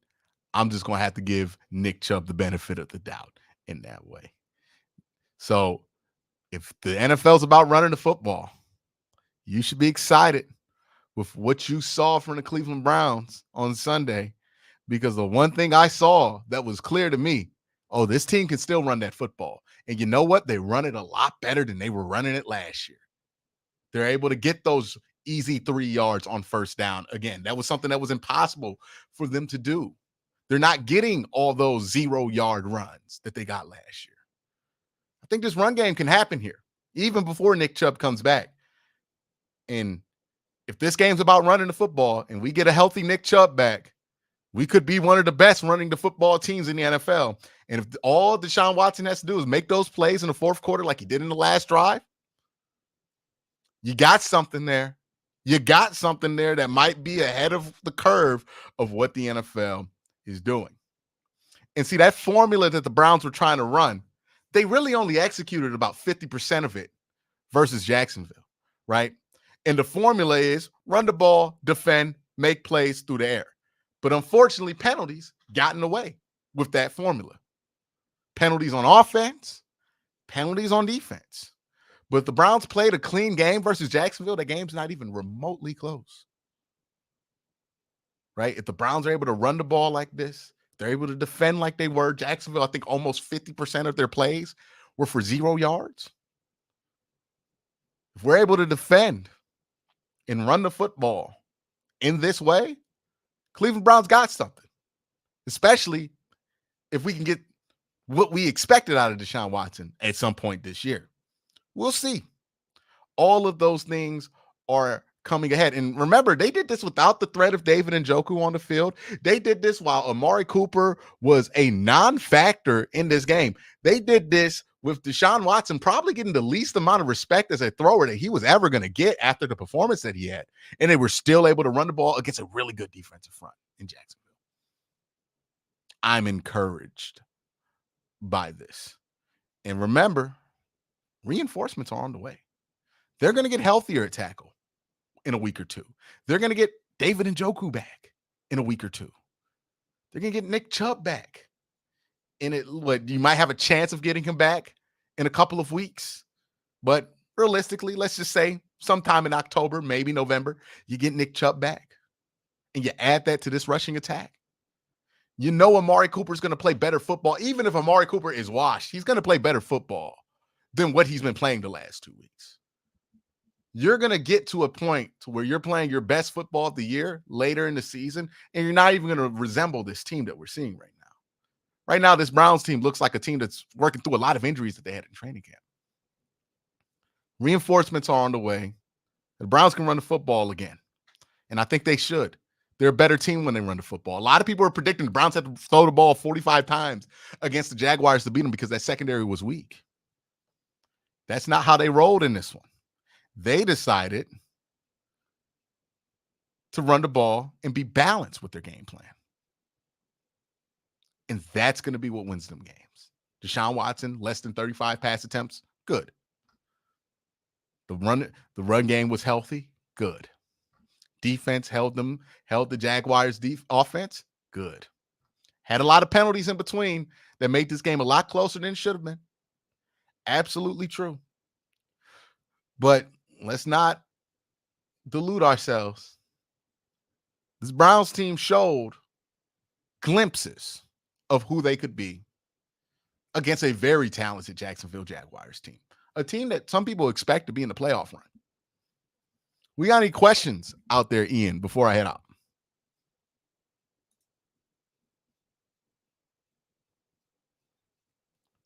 I'm just going to have to give Nick Chubb the benefit of the doubt in that way. So if the NFL's about running the football, you should be excited with what you saw from the Cleveland Browns on Sunday, because the one thing I saw that was clear to me, oh, this team can still run that football. And you know what? They run it a lot better than they were running it last year. They're able to get those easy 3 yards on first down. Again, that was something that was impossible for them to do. They're not getting all those 0-yard runs that they got last year. I think this run game can happen here, even before Nick Chubb comes back. And if this game's about running the football and we get a healthy Nick Chubb back, we could be one of the best running the football teams in the NFL. And if all Deshaun Watson has to do is make those plays in the fourth quarter like he did in the last drive, you got something there. You got something there that might be ahead of the curve of what the NFL is doing. And see, that formula that the Browns were trying to run, they really only executed about 50% of it versus Jacksonville, right? And the formula is run the ball, defend, make plays through the air. But unfortunately, penalties got in the way with that formula. Penalties on offense, penalties on defense. But if the Browns played a clean game versus Jacksonville, the game's not even remotely close. Right? If the Browns are able to run the ball like this, they're able to defend like they were. Jacksonville, I think almost 50% of their plays were for 0 yards. If we're able to defend and run the football in this way, Cleveland Browns got something, especially if we can get what we expected out of Deshaun Watson at some point this year. We'll see. All of those things are coming ahead. And remember, they did this without the threat of David Njoku on the field. They did this while Amari Cooper was a non-factor in this game. They did this with Deshaun Watson probably getting the least amount of respect as a thrower that he was ever going to get after the performance that he had. And they were still able to run the ball against a really good defensive front in Jacksonville. I'm encouraged by this. And remember, reinforcements are on the way. They're going to get healthier at tackle in a week or two. They're going to get David Njoku back in a week or two. They're going to get Nick Chubb back. You might have a chance of getting him back in a couple of weeks. But realistically, let's just say sometime in October, maybe November, you get Nick Chubb back. And you add that to this rushing attack. You know Amari Cooper's going to play better football. Even if Amari Cooper is washed, he's going to play better football than what he's been playing the last 2 weeks. You're going to get to a point to where you're playing your best football of the year later in the season, and you're not even going to resemble this team that we're seeing right now. Right now, this Browns team looks like a team that's working through a lot of injuries that they had in training camp. Reinforcements are on the way. The Browns can run the football again, and I think they should. They're a better team when they run the football. A lot of people are predicting the Browns had to throw the ball 45 times against the Jaguars to beat them because that secondary was weak. That's not how they rolled in this one. They decided to run the ball and be balanced with their game plan. And that's going to be what wins them games. Deshaun Watson, less than 35 pass attempts, good. The run game was healthy, good. Defense held the Jaguars' offense, good. Had a lot of penalties in between that made this game a lot closer than it should have been. Absolutely true. But let's not delude ourselves. This Browns team showed glimpses of who they could be against a very talented Jacksonville Jaguars team, a team that some people expect to be in the playoff run. We got any questions out there, Ian, before I head out?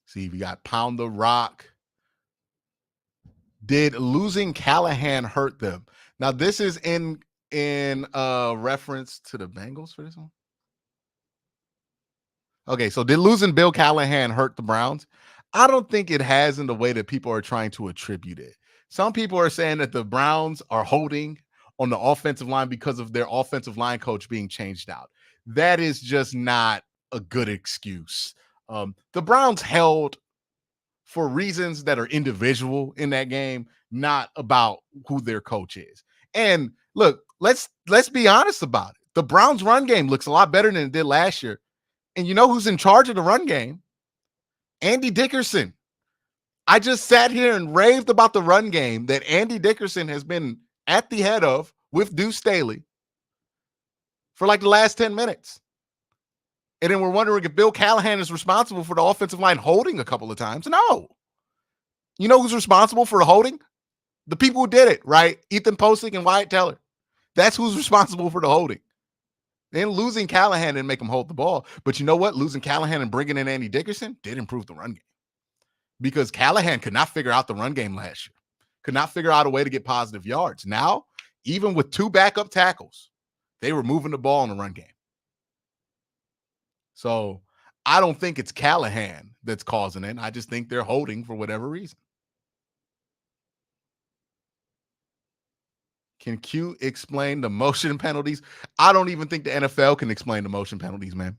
See, we got Pound the Rock. Did losing Callahan hurt them? Now, this is in reference to the Bengals for this one. Okay, so did losing Bill Callahan hurt the Browns? I don't think it has in the way that people are trying to attribute it. Some people are saying that the Browns are holding on the offensive line because of their offensive line coach being changed out. That is just not a good excuse. The Browns held for reasons that are individual in that game, not about who their coach is. And look, let's be honest about it. The Browns run game looks a lot better than it did last year. And you know who's in charge of the run game? Andy Dickerson. I just sat here and raved about the run game that Andy Dickerson has been at the head of with Deuce Staley for like the last 10 minutes. And then we're wondering if Bill Callahan is responsible for the offensive line holding a couple of times. No. You know who's responsible for the holding? The people who did it, right? Ethan Posick and Wyatt Teller. That's who's responsible for the holding. Then losing Callahan didn't make him hold the ball. But you know what? Losing Callahan and bringing in Andy Dickerson did improve the run game. Because Callahan could not figure out the run game last year. Could not figure out a way to get positive yards. Now, even with 2 backup tackles, they were moving the ball in the run game. So I don't think it's Callahan that's causing it. I just think they're holding for whatever reason. Can Q explain the motion penalties? I don't even think the NFL can explain the motion penalties, man.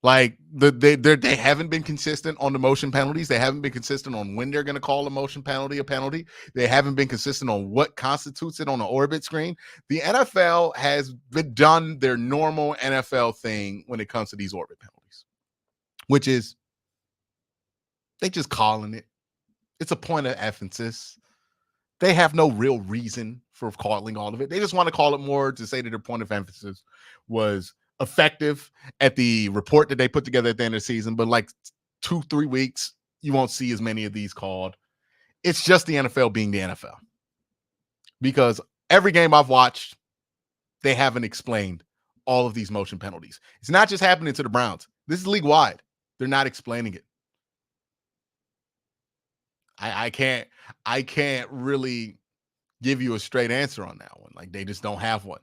Like they haven't been consistent on the motion penalties. They haven't been consistent on when they're going to call a motion penalty a penalty. They haven't been consistent on what constitutes it on the orbit screen. The NFL has done their normal NFL thing when it comes to these orbit penalties, which is they just calling it. It's a point of emphasis. They have no real reason for calling all of it. They just want to call it more to say that their point of emphasis was effective at the report that they put together at the end of the season. But like 2-3 weeks, you won't see as many of these called. It's just the NFL being the NFL. Because every game I've watched, they haven't explained all of these motion penalties. It's not just happening to the Browns. This is league-wide. They're not explaining it. I can't really give you a straight answer on that one. Like, they just don't have one.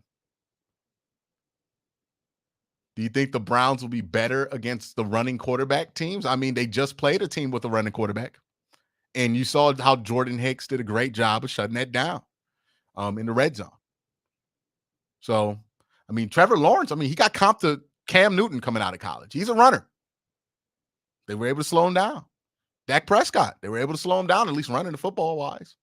Do you think the Browns will be better against the running quarterback teams? I mean, they just played a team with a running quarterback, and you saw how Jordan Hicks did a great job of shutting that down in the red zone. So, I mean, Trevor Lawrence, I mean, he got comped to Cam Newton coming out of college. He's a runner. They were able to slow him down. Dak Prescott, they were able to slow him down, at least running the football wise.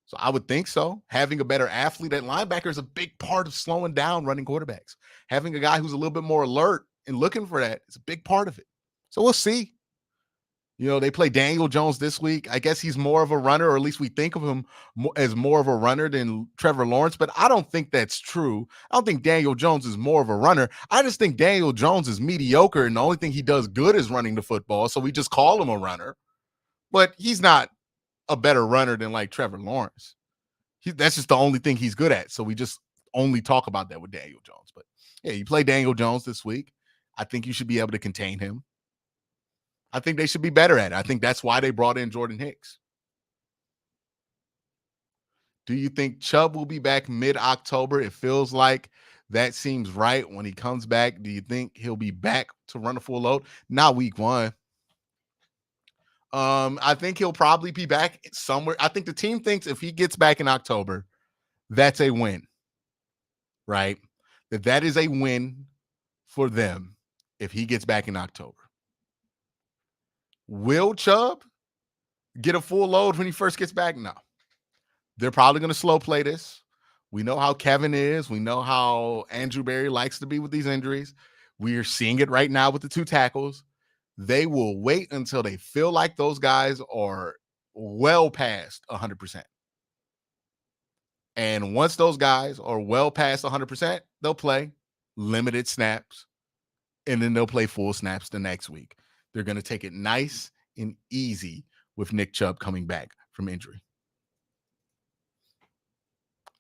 So I would think so. Having a better athlete at linebacker is a big part of slowing down running quarterbacks. Having a guy who's a little bit more alert and looking for that is a big part of it. So we'll see. You know, they play Daniel Jones this week. I guess he's more of a runner, or at least we think of him as more of a runner than Trevor Lawrence, but I don't think that's true. I don't think Daniel Jones is more of a runner. I just think Daniel Jones is mediocre, and the only thing he does good is running the football, so we just call him a runner. But he's not a better runner than like Trevor Lawrence. That's just the only thing he's good at, so we just only talk about that with Daniel Jones. But yeah, you play Daniel Jones this week. I think you should be able to contain him. I think they should be better at it. I think that's why they brought in Jordan Hicks. Do you think Chubb will be back mid-October? It feels like that seems right when he comes back. Do you think he'll be back to run a full load? Not week one. I think he'll probably be back somewhere. I think the team thinks if he gets back in October, that's a win, right? That is a win for them if he gets back in October. Will Chubb get a full load when he first gets back? No. They're probably going to slow play this. We know how Kevin is. We know how Andrew Berry likes to be with these injuries. We are seeing it right now with the two tackles. They will wait until they feel like those guys are well past 100%. And once those guys are well past 100%, they'll play limited snaps, and then they'll play full snaps the next week. They're going to take it nice and easy with Nick Chubb coming back from injury.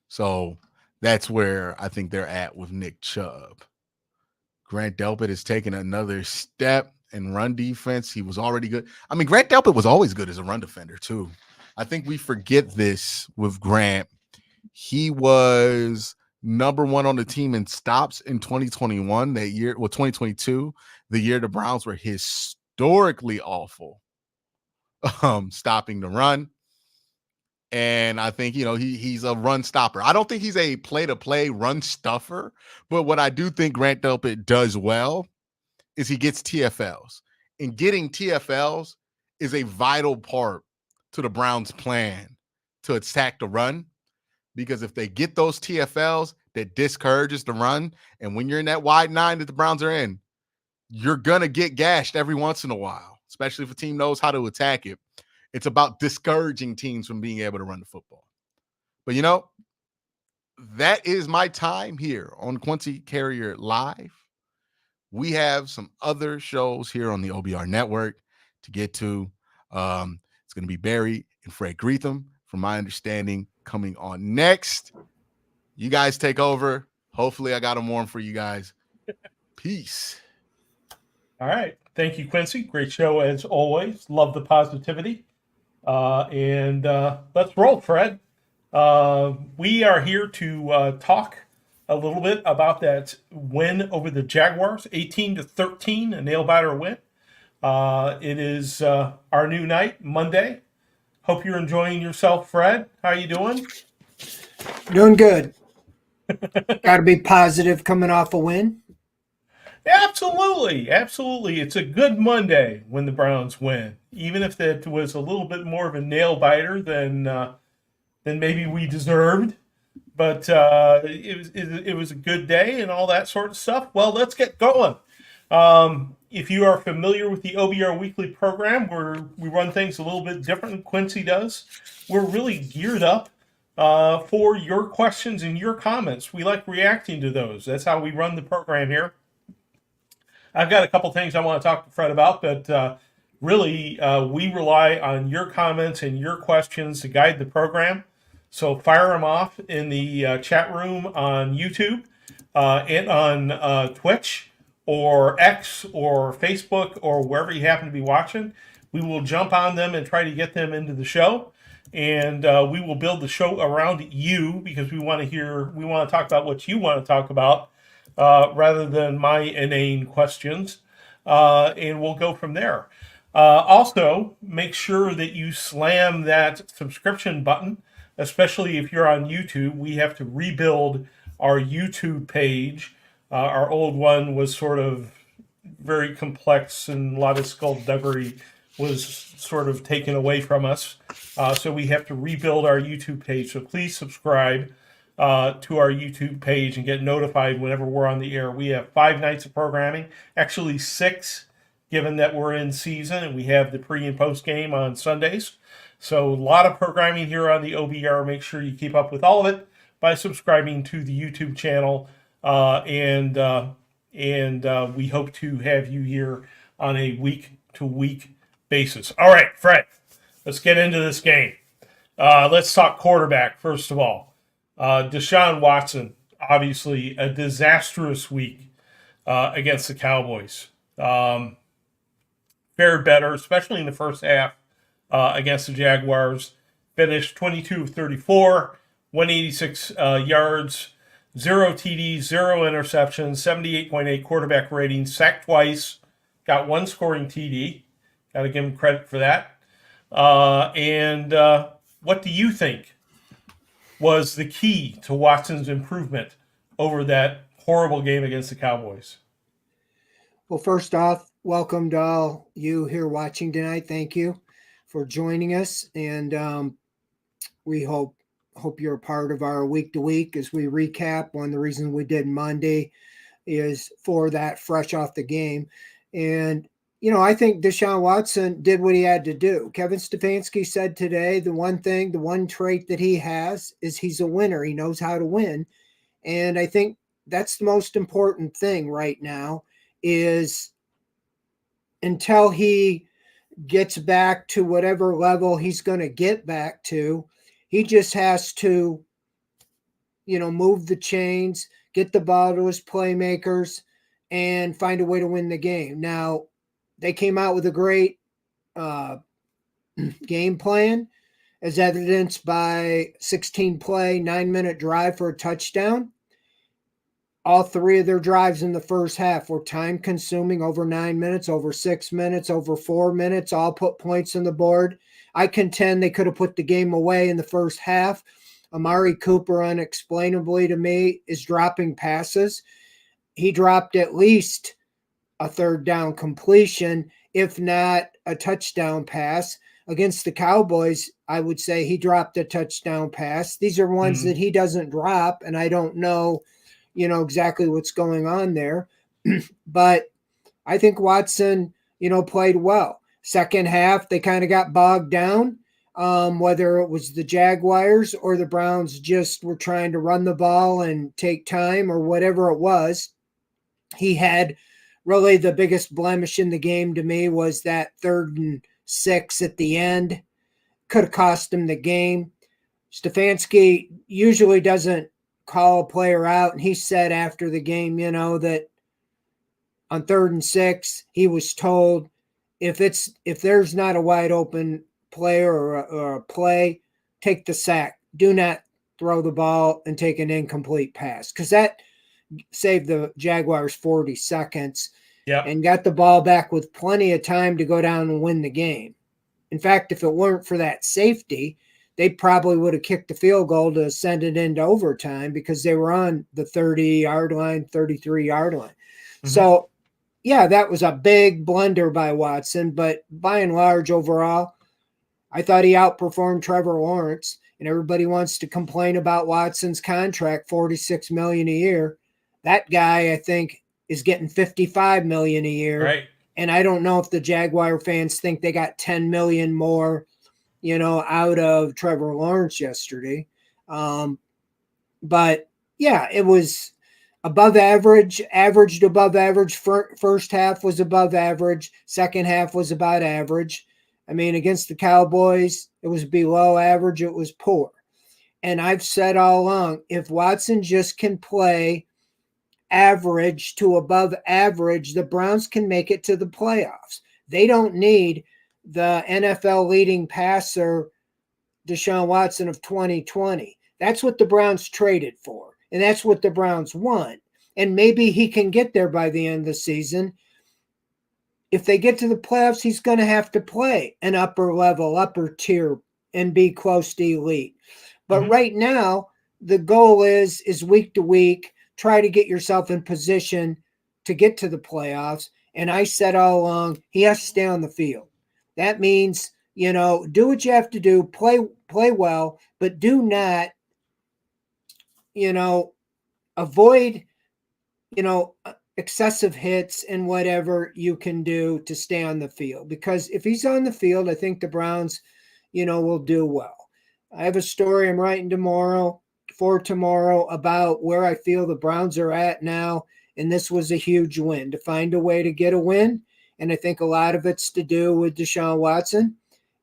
So that's where I think they're at with Nick Chubb. Grant Delpit has taken another step in run defense. He was already good. I mean, Grant Delpit was always good as a run defender too. I think we forget this with Grant. He was number one on the team in stops in 2021, that year, 2022, the year the Browns were historically awful stopping the run. And I think, you know, he's a run stopper. I don't think he's a play-to-play run stuffer, but what I do think Grant Delpit does well is he gets TFLs. And getting TFLs is a vital part to the Browns' plan to attack the run, because if they get those TFLs, that discourages the run. And when you're in that wide nine that the Browns are in, you're going to get gashed every once in a while, especially if a team knows how to attack it. It's about discouraging teams from being able to run the football. But, you know, that is my time here on Quincy Carrier Live. We have some other shows here on the OBR network to get to. It's going to be Barry and Fred Greetham, from my understanding, coming on next. You guys take over. Hopefully I got them warm for you guys. Peace. All right. Thank you, Quincy. Great show as always. Love the positivity. And let's roll, Fred. We are here to talk a little bit about that win over the Jaguars, 18-13, a nail-biter win. It is our new night, Monday. Hope you're enjoying yourself, Fred. How are you doing? Doing good. Got to be positive coming off a win. Absolutely. Absolutely. It's a good Monday when the Browns win, even if that was a little bit more of a nail-biter than maybe we deserved. But it was a good day and all that sort of stuff. Well, let's get going. If you are familiar with the OBR Weekly program, where we run things a little bit different than Quincy does, we're really geared up for your questions and your comments. We like reacting to those. That's how we run the program here. I've got a couple things I want to talk to Fred about, but really we rely on your comments and your questions to guide the program. So fire them off in the chat room on YouTube and on Twitch or X or Facebook or wherever you happen to be watching. We will jump on them and try to get them into the show. and we will build the show around you because we want to talk about what you want to talk about rather than my inane questions, and we'll go from there. Also, make sure that you slam that subscription button, especially if you're on YouTube. We have to rebuild our YouTube page. Our old one was sort of very complex, and a lot of skullduggery was sort of taken away from us. So we have to rebuild our YouTube page. So please subscribe to our YouTube page and get notified whenever we're on the air. We have 5 nights of programming, actually 6, given that we're in season, and we have the pre and post game on Sundays. So a lot of programming here on the OBR. Make sure you keep up with all of it by subscribing to the YouTube channel, and we hope to have you here on a week-to-week basis. All right, Fred, let's get into this game. Let's talk quarterback, first of all. Deshaun Watson, obviously a disastrous week against the Cowboys. Fared better, especially in the first half against the Jaguars. Finished 22 of 34, 186 yards, 0 TDs, 0 interceptions, 78.8 quarterback rating, sacked twice, got 1 scoring TD. Got to give him credit for that. And what do you think was the key to Watson's improvement over that horrible game against the Cowboys? Well, first off, welcome to all you here watching tonight. Thank you for joining us, and we hope you're a part of our week to week as we recap. One of the reasons we did Monday is for that fresh off the game. And I think Deshaun Watson did what he had to do. Kevin Stefanski said today the one trait that he has is he's a winner. He knows how to win. And I think that's the most important thing right now is until he gets back to whatever level he's going to get back to, he just has to, move the chains, get the ball to his playmakers, and find a way to win the game. Now, they came out with a great game plan, as evidenced by 16-play, 9-minute drive for a touchdown. All 3 of their drives in the first half were time-consuming, over 9 minutes, over 6 minutes, over 4 minutes, all put points on the board. I contend they could have put the game away in the first half. Amari Cooper, unexplainably to me, is dropping passes. He dropped at least a 3rd down completion, if not a touchdown pass. Against the Cowboys, I would say he dropped a touchdown pass. These are ones that he doesn't drop, and I don't know, exactly what's going on there. But I think Watson, played well. Second half, they kind of got bogged down, whether it was the Jaguars or the Browns just were trying to run the ball and take time or whatever it was. He had really the biggest blemish in the game to me was that 3rd and 6 at the end. Could have cost him the game. Stefanski usually doesn't call a player out, and he said after the game, that on 3rd and 6, he was told if there's not a wide open player or a play, take the sack. Do not throw the ball and take an incomplete pass, because that saved the Jaguars 40 seconds and got the ball back with plenty of time to go down and win the game. In fact, if it weren't for that safety, they probably would have kicked the field goal to send it into overtime because they were on the 30-yard line, 33-yard line. So, yeah, that was a big blunder by Watson, but by and large, overall, I thought he outperformed Trevor Lawrence, and everybody wants to complain about Watson's contract, $46 million a year. That guy, I think, is getting $55 million a year. Right. And I don't know if the Jaguar fans think they got $10 million more, out of Trevor Lawrence yesterday. But yeah, it was above average, averaged above average. First half was above average. Second half was about average. I mean, against the Cowboys, it was below average. It was poor. And I've said all along, if Watson just can play average to above average, the Browns can make it to the playoffs. They don't need the NFL leading passer Deshaun Watson of 2020. That's what the Browns traded for, and that's what the Browns want. And maybe he can get there by the end of the season. If they get to the playoffs, he's going to have to play an upper level, upper tier, and be close to elite. But right now, the goal is week to week, try to get yourself in position to get to the playoffs. And I said all along, he has to stay on the field. That means, do what you have to do, play well, but do not, avoid, excessive hits and whatever you can do to stay on the field. Because if he's on the field, I think the Browns, will do well. I have a story I'm writing for tomorrow about where I feel the Browns are at now. And this was a huge win to find a way to get a win. And I think a lot of it's to do with Deshaun Watson.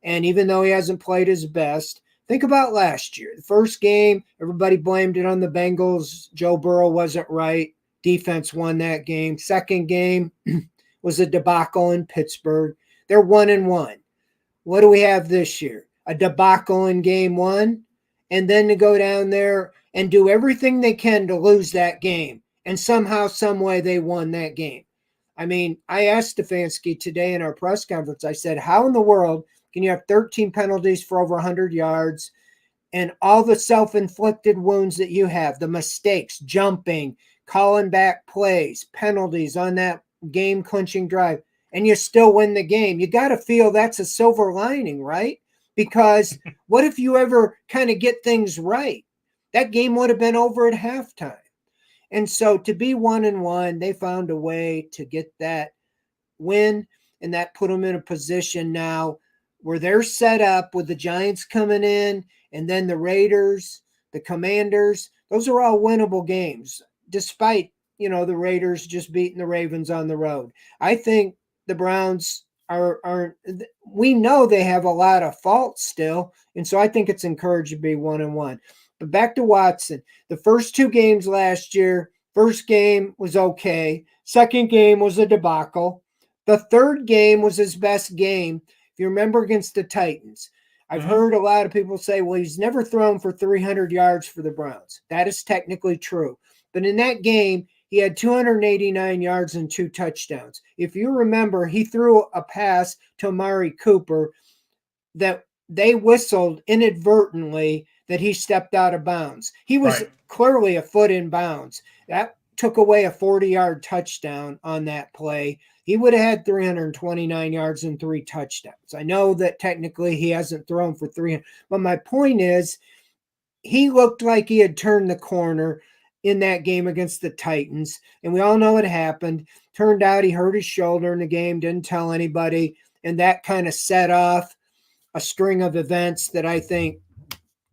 And even though he hasn't played his best, think about last year. The first game, everybody blamed it on the Bengals. Joe Burrow wasn't right. Defense won that game. Second game was a debacle in Pittsburgh. They're 1-1. What do we have this year? A debacle in game one, and then to go down there and do everything they can to lose that game. And somehow, some way, they won that game. I mean, I asked Stefanski today in our press conference, I said, how in the world can you have 13 penalties for over 100 yards and all the self-inflicted wounds that you have, the mistakes, jumping, calling back plays, penalties on that game-clinching drive, and you still win the game? You got to feel that's a silver lining, right? Because what if you ever kind of get things right? That game would have been over at halftime. And so to be 1-1, they found a way to get that win, and that put them in a position now where they're set up with the Giants coming in, and then the Raiders, the Commanders. Those are all winnable games, despite, the Raiders just beating the Ravens on the road. I think the Browns we know they have a lot of faults still, and so I think it's encouraged to be 1-1. But back to Watson. The first two games last year, first game was okay. Second game was a debacle. The third game was his best game. If you remember, against the Titans. I've heard a lot of people say, well, he's never thrown for 300 yards for the Browns. That is technically true. But in that game, he had 289 yards and 2 touchdowns. If you remember, he threw a pass to Amari Cooper that they whistled inadvertently that he stepped out of bounds. He was clearly a foot in bounds. That took away a 40-yard touchdown on that play. He would have had 329 yards and 3 touchdowns. I know that technically he hasn't thrown for 300, but my point is he looked like he had turned the corner in that game against the Titans, and we all know what happened. Turned out he hurt his shoulder in the game, didn't tell anybody, and that kind of set off a string of events that I think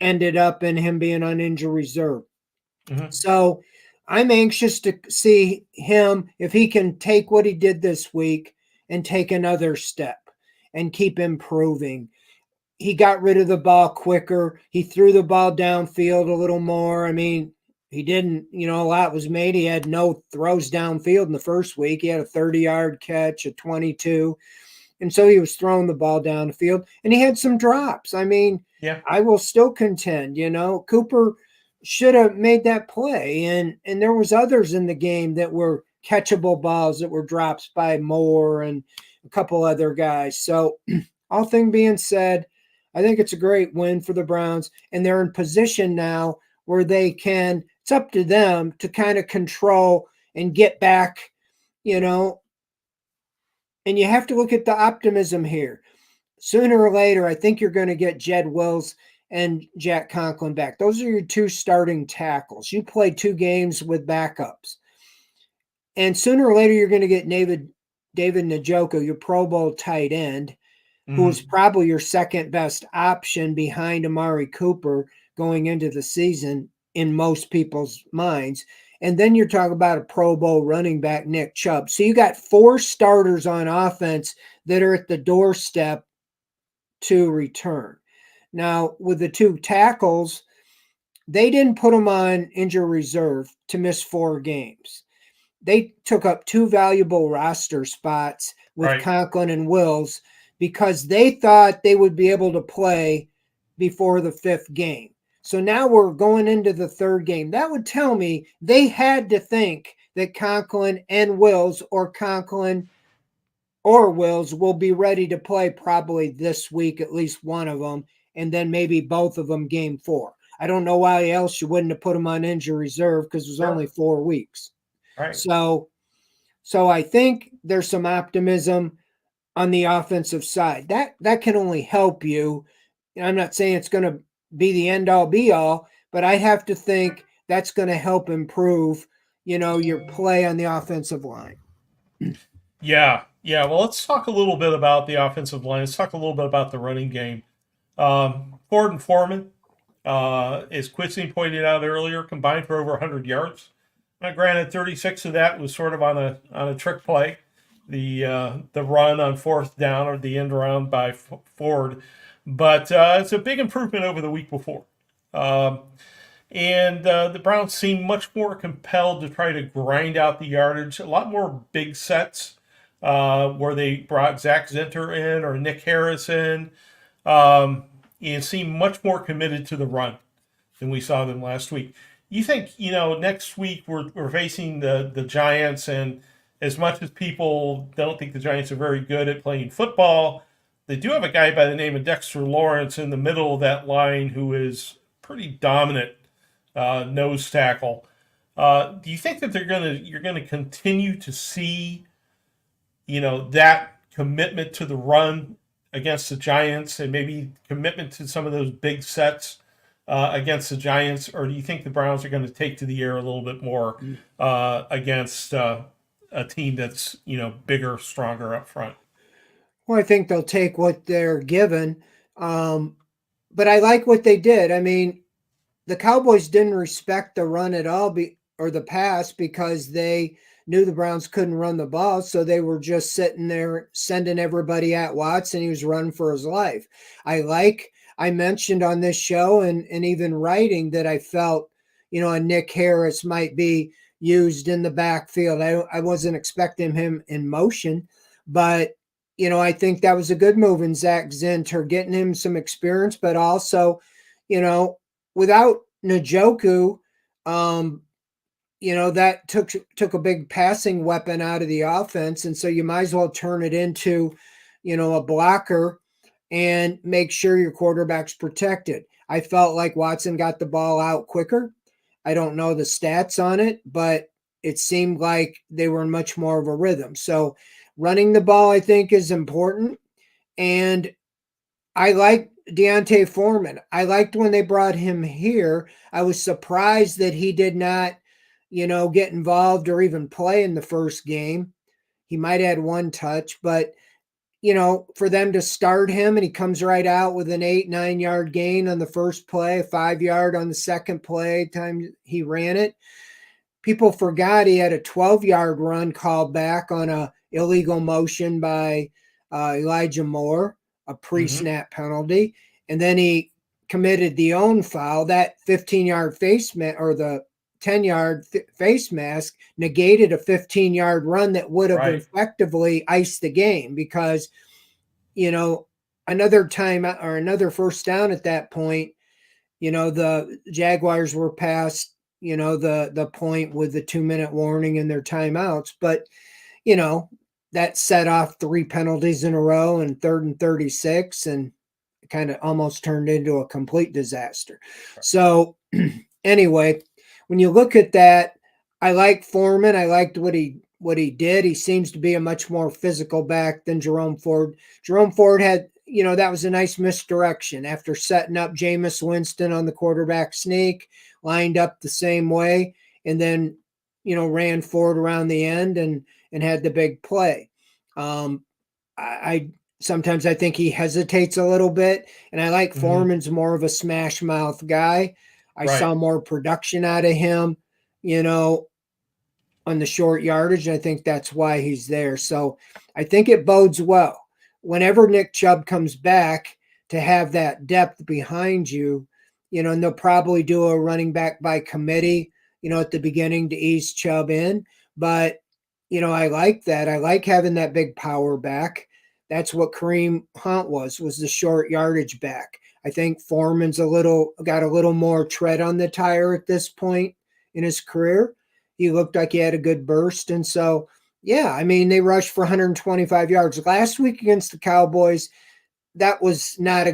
ended up in him being on injury reserve. So I'm anxious to see him, if he can take what he did this week and take another step and keep improving. He got rid of the ball quicker. He threw the ball downfield a little more. I mean, he didn't, a lot was made. He had no throws downfield in the first week. He had a 30-yard catch, a 22. And so he was throwing the ball down the field, and he had some drops. I mean, I will still contend, Cooper should have made that play. And there was others in the game that were catchable balls that were drops by Moore and a couple other guys. So all things being said, I think it's a great win for the Browns, and they're in position now where they can, it's up to them to kind of control and get back, and you have to look at the optimism here. Sooner or later, I think you're going to get Jed Wills and Jack Conklin back. Those are your 2 starting tackles. You played 2 games with backups. And sooner or later, you're going to get David Njoku, your Pro Bowl tight end, who is probably your second best option behind Amari Cooper going into the season in most people's minds. And then you're talking about a Pro Bowl running back, Nick Chubb. So you got 4 starters on offense that are at the doorstep to return. Now, with the 2 tackles, they didn't put them on injury reserve to miss 4 games. They took up 2 valuable roster spots with Conklin and Wills because they thought they would be able to play before the 5th game. So now we're going into the 3rd game. That would tell me they had to think that Conklin and Wills, or Conklin or Wills, will be ready to play probably this week, at least one of them, and then maybe both of them game 4. I don't know why else you wouldn't have put them on injury reserve, because it was only 4 weeks. Right. So I think there's some optimism on the offensive side. That can only help you. I'm not saying it's going to be the end all be all, but I have to think that's going to help improve, your play on the offensive line. Yeah. Well, let's talk a little bit about the offensive line. Let's talk a little bit about the running game. Ford and Foreman, as Quincy pointed out earlier, combined for over 100 yards. Now, granted, 36 of that was sort of on a trick play, the run on 4th down, or the end around by Ford, but it's a big improvement over the week before. And the Browns seem much more compelled to try to grind out the yardage. A lot more big sets where they brought Zach Zinter in or Nick Harris in, and seem much more committed to the run than we saw them last week. You think, next week we're facing the Giants, and as much as people don't think the Giants are very good at playing football, they do have a guy by the name of Dexter Lawrence in the middle of that line who is pretty dominant nose tackle. Do you think that you're gonna continue to see, that commitment to the run against the Giants, and maybe commitment to some of those big sets against the Giants, or do you think the Browns are going to take to the air a little bit more against a team that's bigger, stronger up front? Well, I think they'll take what they're given, but I like what they did. I mean, the Cowboys didn't respect the run at all, or the pass, because they knew the Browns couldn't run the ball, so they were just sitting there sending everybody at Watson. He was running for his life. I mentioned on this show and even writing that I felt, a Nick Harris might be used in the backfield. I wasn't expecting him in motion, but, I think that was a good move in Zach Zinter, getting him some experience, but also, without Njoku, that took a big passing weapon out of the offense. And so you might as well turn it into, a blocker and make sure your quarterback's protected. I felt like Watson got the ball out quicker. I don't know the stats on it, but it seemed like they were in much more of a rhythm. So running the ball, I think, is important. And I like Deontay Foreman. I liked when they brought him here. I was surprised that he did not, get involved or even play in the first game. He might have had one touch, but for them to start him, and he comes right out with an 8-9 yard gain on the first play, 5 yard on the second play time he ran it. People forgot he had a 12-yard run called back on a illegal motion by Elijah Moore, a pre-snap penalty. And then he committed the own foul. That 15-yard face or the 10-yard face mask negated a 15-yard run that would have effectively iced the game, because, another time or another first down at that point, the Jaguars were past, the point with the 2-minute warning and their timeouts. But, that set off 3 penalties in a row, and 3rd and 36, and it kind of almost turned into a complete disaster. So anyway, when you look at that, I like Foreman. I liked what he did. He seems to be a much more physical back than Jerome Ford. Jerome Ford had, that was a nice misdirection after setting up Jameis Winston on the quarterback sneak, lined up the same way, and then, ran Ford around the end and had the big play. Sometimes I think he hesitates a little bit, and I like Foreman's more of a smash mouth guy. I saw more production out of him, on the short yardage. And I think that's why he's there. So I think it bodes well whenever Nick Chubb comes back, to have that depth behind you, and they'll probably do a running back by committee, at the beginning to ease Chubb in. But, I like that. I like having that big power back. That's what Kareem Hunt was the short yardage back. I think Foreman's got a little more tread on the tire at this point in his career. He looked like he had a good burst. And so, yeah, I mean, they rushed for 125 yards. Last week against the Cowboys, that was not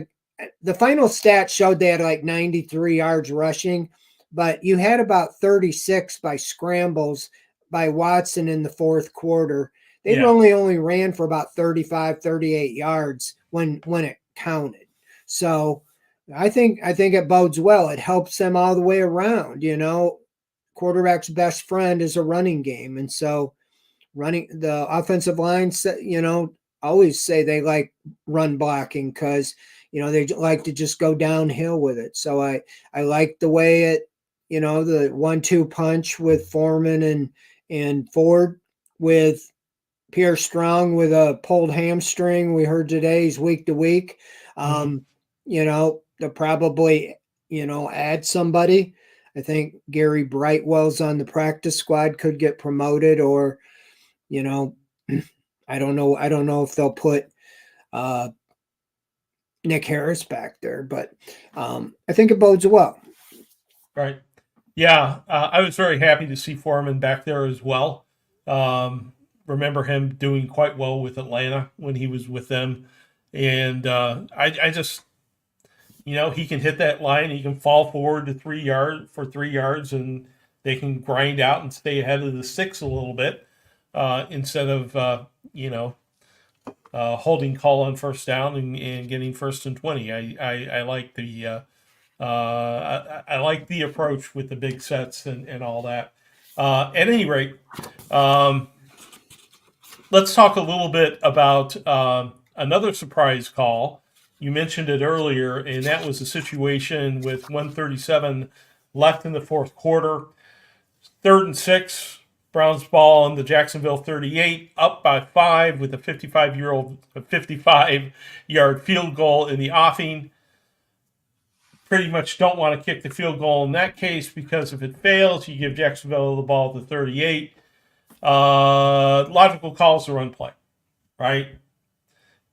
the final stat showed they had like 93 yards rushing, but you had about 36 by scrambles by Watson in the fourth quarter. They only ran for about 35, 38 yards when it counted. So I think it bodes well. It helps them all the way around. Quarterback's best friend is a running game. And so running the offensive line, always say they like run blocking because, they like to just go downhill with it. So I like the way it, the 1-2 punch with Foreman and Ford, with Pierre Strong with a pulled hamstring. We heard today he's week to week. They'll probably, add somebody. I think Gary Brightwell's on the practice squad, could get promoted, or, I don't know if they'll put Nick Harris back there, but I think it bodes well. Right. Yeah, I was very happy to see Foreman back there as well. Remember him doing quite well with Atlanta when he was with them. And I just, he can hit that line. He can fall forward to 3 yards, and they can grind out and stay ahead of the six a little bit instead of, holding call on first down and getting 1st and 20. I like the I like the approach with the big sets and all that. At any rate, let's talk a little bit about another surprise call. You mentioned it earlier, and that was a situation with 1:37 left in the fourth quarter. 3rd and 6, Browns ball on the Jacksonville 38, up by 5 with a 55-yard field goal in the offing. Pretty much don't want to kick the field goal in that case, because if it fails, you give Jacksonville the ball at the 38. Logical calls to run play, right?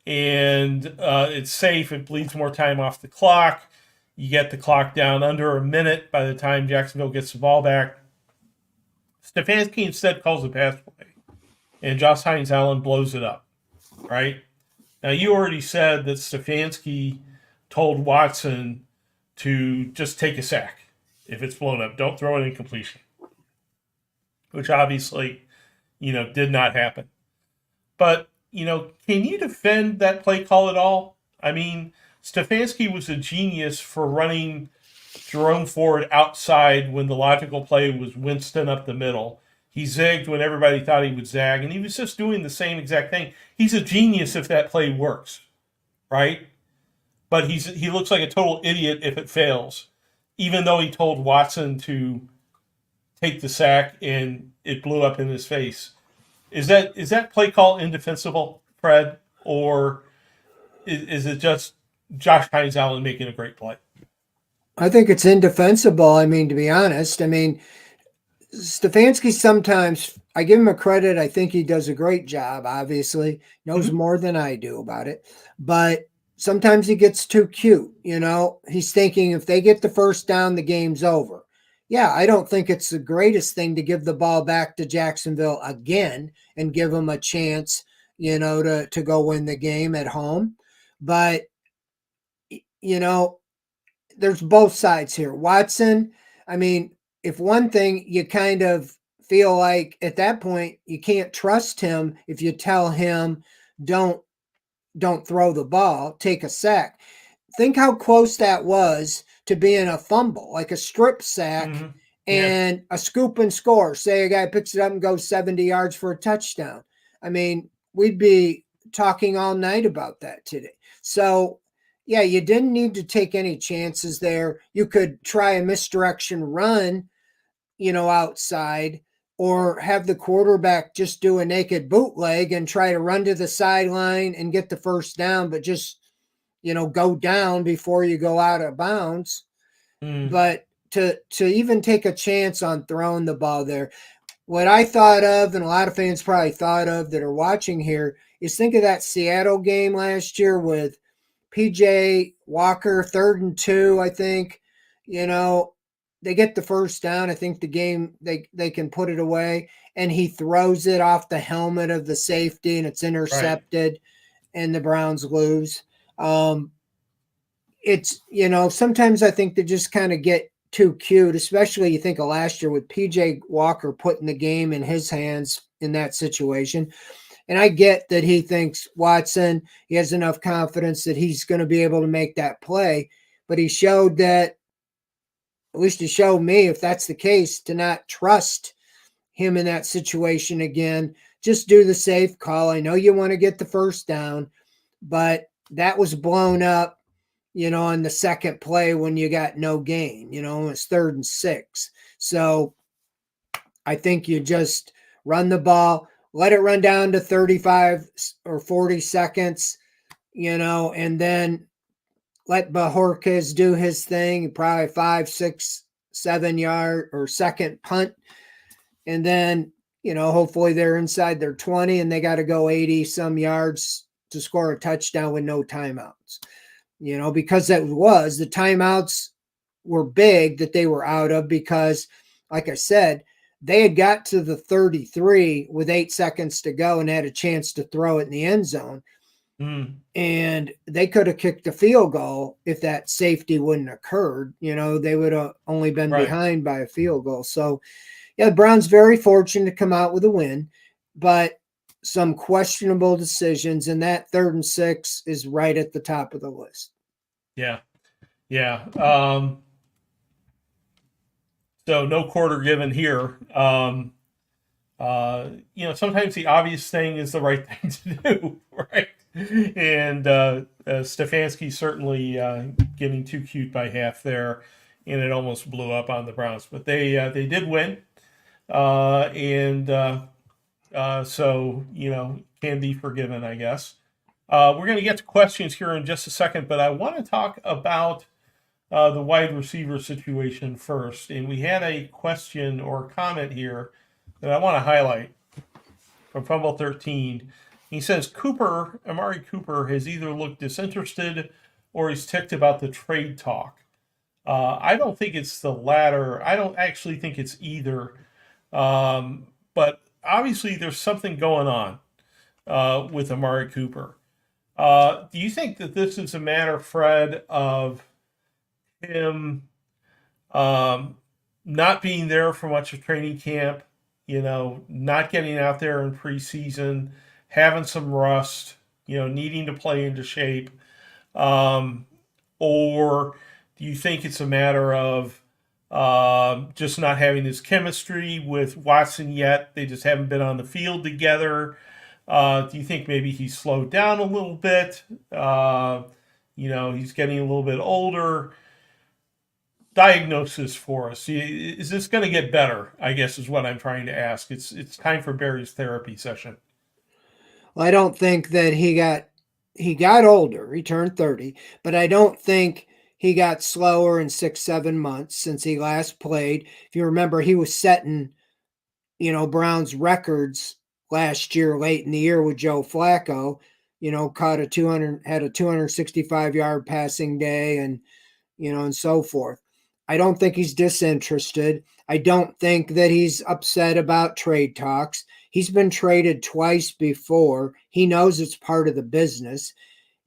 And it's safe. It bleeds more time off the clock. You get the clock down under a minute by the time Jacksonville gets the ball back. Stefanski instead calls a pass play, and Josh Hines-Allen blows it up, right? Now, you already said that Stefanski told Watson to just take a sack if it's blown up. Don't throw it in completion, which obviously, did not happen. But, can you defend that play call at all? I mean, Stefanski was a genius for running Jerome Ford outside when the logical play was Winston up the middle. He zigged when everybody thought he would zag, and he was just doing the same exact thing. He's a genius if that play works, right? But he looks like a total idiot if it fails, even though he told Watson to take the sack and it blew up in his face. Is that play call indefensible, Fred, or is it just Josh Hines-Allen making a great play? I think it's indefensible. I mean, to be honest, Stefanski sometimes, I give him a credit. I think he does a great job, obviously. Knows more than I do about it. But sometimes he gets too cute, He's thinking if they get the first down, the game's over. Yeah, I don't think it's the greatest thing to give the ball back to Jacksonville again and give them a chance, to go win the game at home. But, there's both sides here. Watson, if one thing you kind of feel like at that point you can't trust him if you tell him don't throw the ball, take a sack. Think how close that was to being a fumble, like a strip sack and a scoop and score. Say a guy picks it up and goes 70 yards for a touchdown. We'd be talking all night about that today. So, yeah, you didn't need to take any chances there. You could try a misdirection run, outside, or have the quarterback just do a naked bootleg and try to run to the sideline and get the first down, but just, go down before you go out of bounds. But to even take a chance on throwing the ball there, what I thought of, and a lot of fans probably thought of that are watching here, is think of that Seattle game last year with PJ Walker, 3rd and 2, I think, they get the first down. I think the game, they can put it away, and he throws it off the helmet of the safety, and it's intercepted, and the Browns lose. It's, sometimes I think they just kind of get too cute, especially you think of last year with PJ Walker putting the game in his hands in that situation. And I get that he thinks Watson, he has enough confidence that he's going to be able to make that play. But he showed that, at least he showed me, if that's the case, to not trust him in that situation again. Just do the safe call. I know you want to get the first down, but that was blown up, on the second play when you got no gain, it's 3rd and 6. So I think you just run the ball, let it run down to 35 or 40 seconds, and then let Bajorquez do his thing, probably 5, 6, 7 yard or second punt. And then, hopefully they're inside their 20 and they got to go 80 some yards to score a touchdown with no timeouts, because the timeouts were big that they were out of, because like I said, they had got to the 33 with 8 seconds to go and had a chance to throw it in the end zone. And they could have kicked a field goal if that safety wouldn't have occurred. They would have only been behind by a field goal. So, yeah, the Browns very fortunate to come out with a win, but some questionable decisions, and that 3rd and 6 is right at the top of the list. Yeah. So no quarter given here. Sometimes the obvious thing is the right thing to do, right? And Stefanski certainly getting too cute by half there, and it almost blew up on the Browns. But they did win, so can be forgiven, I guess. We're going to get to questions here in just a second, but I want to talk about the wide receiver situation first. And we had a question or comment here that I want to highlight from Fumble 13. He says, Amari Cooper has either looked disinterested or he's ticked about the trade talk. I don't think it's the latter. I don't actually think it's either. But obviously there's something going on with Amari Cooper. Do you think that this is a matter, Fred, of him not being there for much of training camp, not getting out there in preseason, having some rust, needing to play into shape? Or do you think it's a matter of just not having this chemistry with Watson yet? They just haven't been on the field together. Do you think maybe he's slowed down a little bit? He's getting a little bit older. Diagnosis for us. Is this going to get better? I guess is what I'm trying to ask. It's time for Barry's therapy session. Well, I don't think that he got older. He turned 30, but I don't think he got slower in 6, 7 months since he last played. If you remember, he was setting, Browns records last year, late in the year with Joe Flacco, had a 265-yard passing day and, and so forth. I don't think he's disinterested. I don't think that he's upset about trade talks. He's been traded twice before. He knows it's part of the business.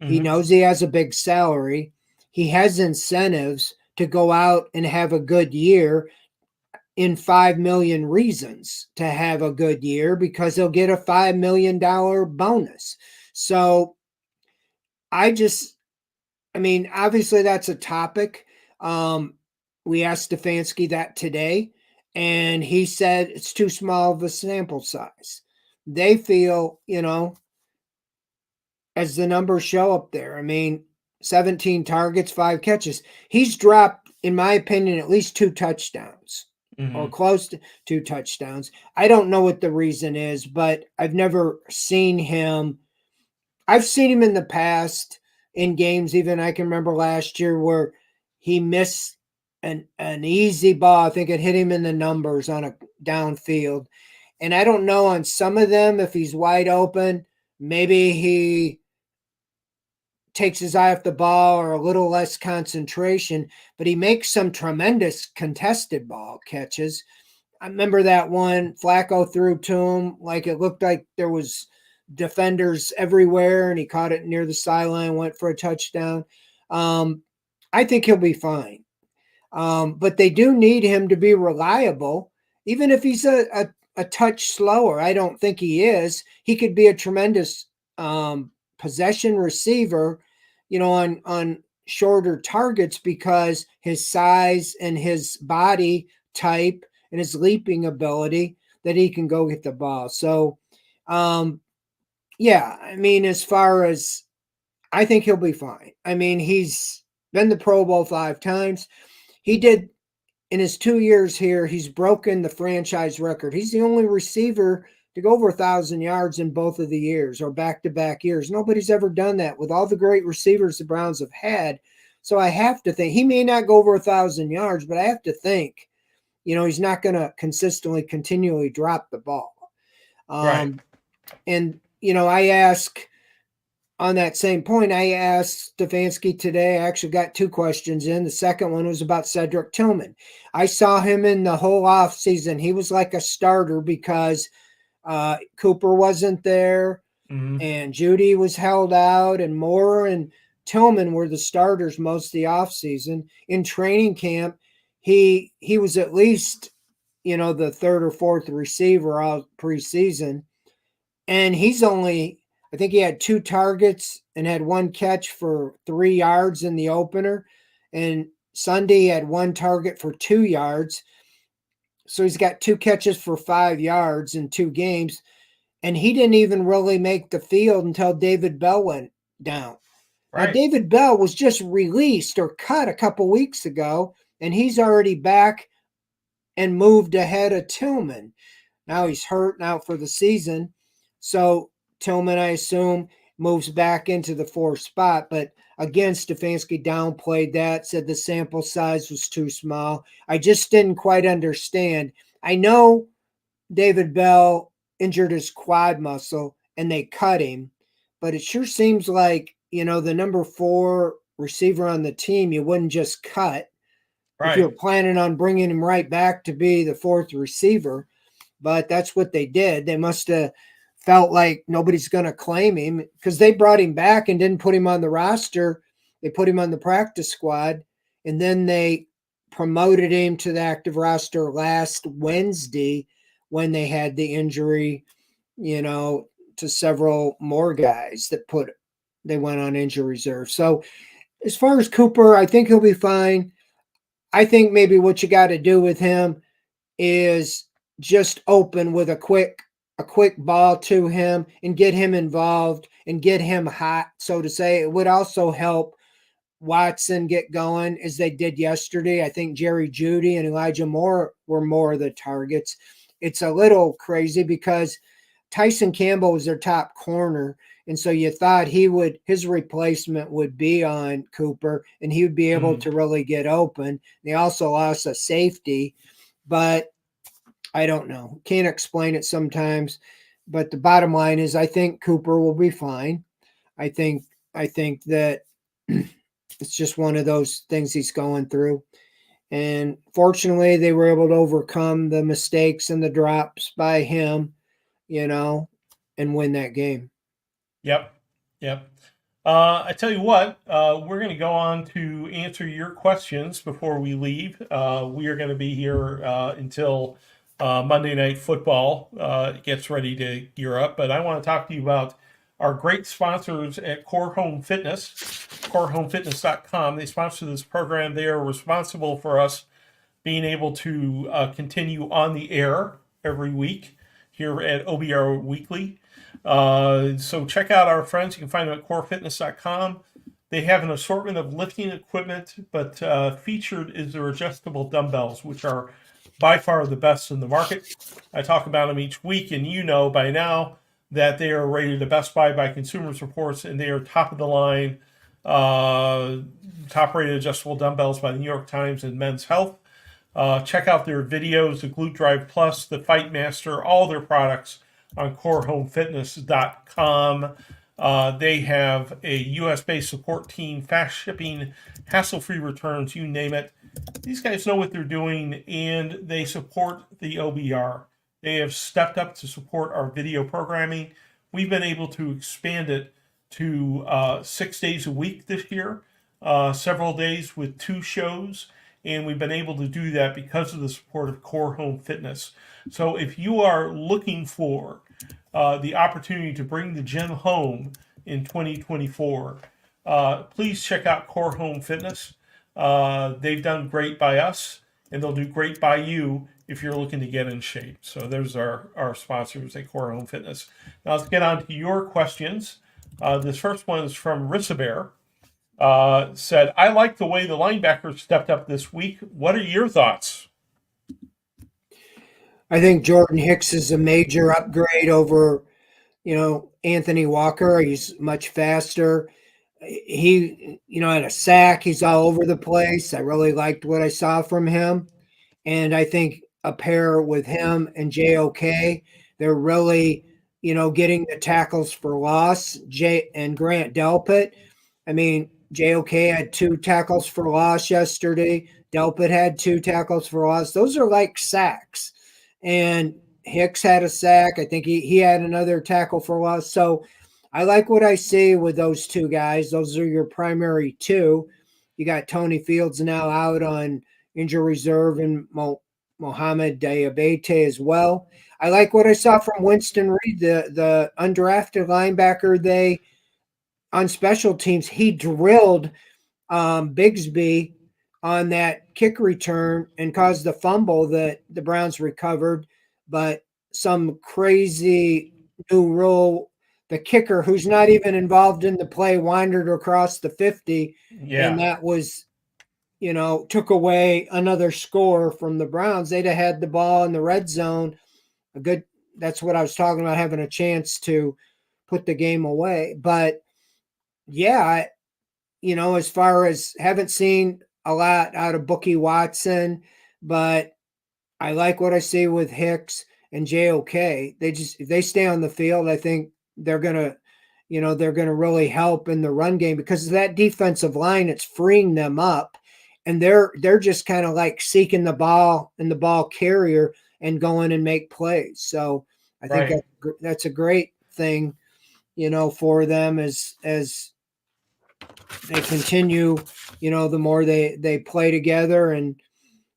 Mm-hmm. He knows he has a big salary. He has incentives to go out and have a good year in 5 million reasons to have a good year, because he'll get a $5 million bonus. So obviously that's a topic. We asked Stefanski that today, and he said it's too small of a sample size. They feel, as the numbers show up there, 17 targets, 5 catches. He's dropped, in my opinion, at least 2 touchdowns. Mm-hmm. Or close to 2 touchdowns. I don't know what the reason is, but I've never seen him. I've seen him in the past in games, even I can remember last year, where he missed an easy ball. I think it hit him in the numbers on a downfield. And I don't know on some of them if he's wide open. Maybe he takes his eye off the ball or a little less concentration, but he makes some tremendous contested ball catches. I remember that one Flacco threw to him like it looked like there was defenders everywhere, and he caught it near the sideline, went for a touchdown. I think he'll be fine. But they do need him to be reliable, even if he's a touch slower. I don't think he is. He could be a tremendous possession receiver, on shorter targets because his size and his body type and his leaping ability that he can go get the ball. So, yeah, I mean, as far as I think he'll be fine. I mean, he's been the Pro Bowl 5 times. He did in his 2 years here, he's broken the franchise record. He's the only receiver to go over 1,000 yards in both of the years or back-to-back years. Nobody's ever done that with all the great receivers the Browns have had. So I have to think he may not go over 1,000 yards, but I have to think, he's not going to continually drop the ball. Right. And, I ask on that same point, I asked Stefanski today. I actually got 2 questions in. The second one was about Cedric Tillman. I saw him in the whole offseason. He was like a starter because Cooper wasn't there, and Judy was held out, and Moore and Tillman were the starters most of the offseason. In training camp, he was at least, the third or fourth receiver all preseason. And he's only, I think he had 2 targets and had 1 catch for 3 yards in the opener. And Sunday he had 1 target for 2 yards. So he's got 2 catches for 5 yards in 2 games. And he didn't even really make the field until David Bell went down. Right. Now, David Bell was just released or cut a couple weeks ago, and he's already back and moved ahead of Tillman. Now he's hurt and out for the season. So Tillman, I assume, moves back into the 4th spot. But again, Stefanski downplayed that, said the sample size was too small. I just didn't quite understand. I know David Bell injured his quad muscle and they cut him, but it sure seems like, the number 4 receiver on the team, you wouldn't just cut. Right. If you're planning on bringing him right back to be the 4th receiver. But that's what they did. They must have felt like nobody's going to claim him because they brought him back and didn't put him on the roster. They put him on the practice squad, and then they promoted him to the active roster last Wednesday when they had the injury, to several more guys they went on injury reserve. So as far as Cooper, I think he'll be fine. I think maybe what you got to do with him is just open with a quick ball to him and get him involved and get him hot, so to say. It would also help Watson get going as they did yesterday. I think Jerry Jeudy and Elijah Moore were more of the targets. It's a little crazy because Tyson Campbell was their top corner, and so you thought his replacement would be on Cooper and he would be able to really get open. They also lost a safety, but I don't know. Can't explain it sometimes, but the bottom line is I think Cooper will be fine. I think that it's just one of those things he's going through. And fortunately, they were able to overcome the mistakes and the drops by him, and win that game. Yep. I tell you what, we're going to go on to answer your questions before we leave. We are going to be here until Monday Night Football gets ready to gear up. But I want to talk to you about our great sponsors at Core Home Fitness, corehomefitness.com. They sponsor this program. They are responsible for us being able to continue on the air every week here at OBR Weekly. So check out our friends. You can find them at corefitness.com. They have an assortment of lifting equipment, but featured is their adjustable dumbbells, which are by far the best in the market. I talk about them each week, and by now that they are rated a Best Buy by Consumers Reports, and they are top of the line, top rated adjustable dumbbells by the New York Times and Men's Health. Check out their videos, the Glute Drive Plus, the Fight Master, all their products on corehomefitness.com. They have a U.S.-based support team, fast shipping, hassle-free returns, you name it. These guys know what they're doing, and they support the OBR. They have stepped up to support our video programming. We've been able to expand it to 6 days a week this year, several days with 2 shows, and we've been able to do that because of the support of Core Home Fitness. So if you are looking for the opportunity to bring the gym home in 2024, please check out Core Home Fitness. They've done great by us, and they'll do great by you if you're looking to get in shape. So there's our sponsors at Core Home Fitness. Now let's get on to your questions. This first one is from Rissabear. Said, I like the way the linebackers stepped up this week. What are your thoughts? I think Jordan Hicks is a major upgrade over, Anthony Walker. He's much faster. He, had a sack. He's all over the place. I really liked what I saw from him. And I think a pair with him and JOK, they're really, getting the tackles for loss. And Grant Delpit. I mean, JOK had 2 tackles for loss yesterday. Delpit had 2 tackles for loss. Those are like sacks. And Hicks had a sack. I think he had another tackle for loss. So I like what I see with those 2 guys. Those are your primary 2. You got Tony Fields now out on injury reserve and Mohamed Diabate as well. I like what I saw from Winston Reed, the undrafted linebacker. On special teams, he drilled Bigsby on that kick return and caused the fumble that the Browns recovered. But some crazy new rule, the kicker, who's not even involved in the play, wandered across the 50. Yeah. And that was, took away another score from the Browns. They'd have had the ball in the red zone. That's what I was talking about, having a chance to put the game away. But yeah, as far as haven't seen a lot out of Bookie Watson, but I like what I see with Hicks and JOK. If they stay on the field, I think they're gonna really help in the run game because of that defensive line. It's freeing them up, and they're just kind of like seeking the ball and the ball carrier and going and make plays. So I think that's a great thing, for them as they continue, the more they play together. And,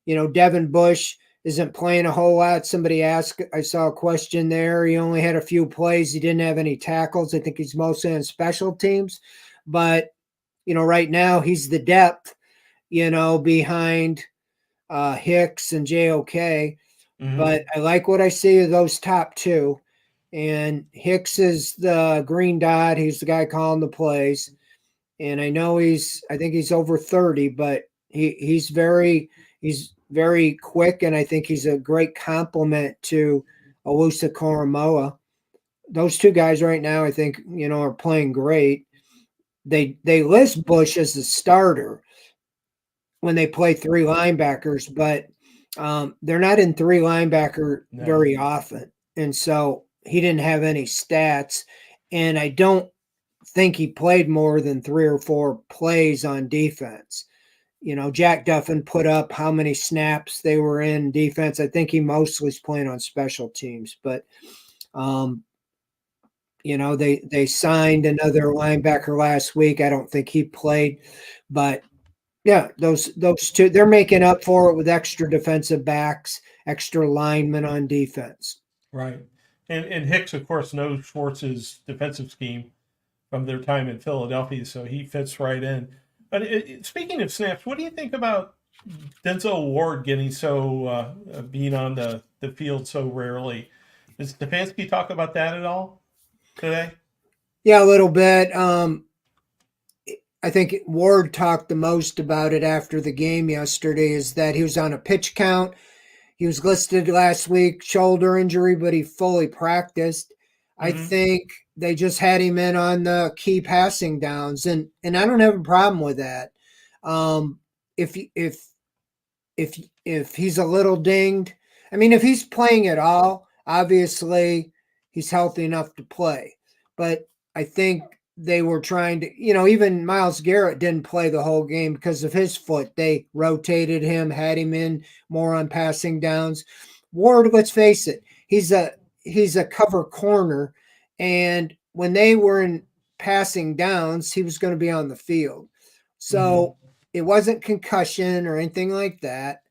Devin Bush isn't playing a whole lot. Somebody asked, I saw a question there. He only had a few plays. He didn't have any tackles. I think he's mostly on special teams. But, right now he's the depth, behind Hicks and JOK. Mm-hmm. But I like what I see of those top 2. And Hicks is the green dot. He's the guy calling the plays. And I know I think he's over 30, but he's very quick, and I think he's a great compliment to Owusu Koromoa. Those 2 guys right now, I think, are playing great. They list Bush as the starter when they play 3 linebackers, but they're not in 3 linebacker very often. And so he didn't have any stats, and I don't think he played more than 3 or 4 plays on defense. Jack Duffin put up how many snaps they were in defense. I think he mostly is playing on special teams, but they signed another linebacker last week. I don't think he played, but yeah, those 2, they're making up for it with extra defensive backs, extra linemen on defense. Right. And Hicks, of course, knows Schwartz's defensive scheme from their time in Philadelphia, so he fits right in. But speaking of snaps, what do you think about Denzel Ward getting being on the field so rarely? Does Stefanski talk about that at all today? Yeah, a little bit. I think Ward talked the most about it after the game yesterday, is that he was on a pitch count. He was listed last week, shoulder injury, but he fully practiced. Mm-hmm. I think they just had him in on the key passing downs, and I don't have a problem with that. If he's a little dinged, I mean, if he's playing at all, obviously he's healthy enough to play. But I think they were trying to, even Myles Garrett didn't play the whole game because of his foot. They rotated him, had him in more on passing downs. Ward, let's face it, he's a cover corner, and when they were in passing downs, he was going to be on the field. So it wasn't concussion or anything like that.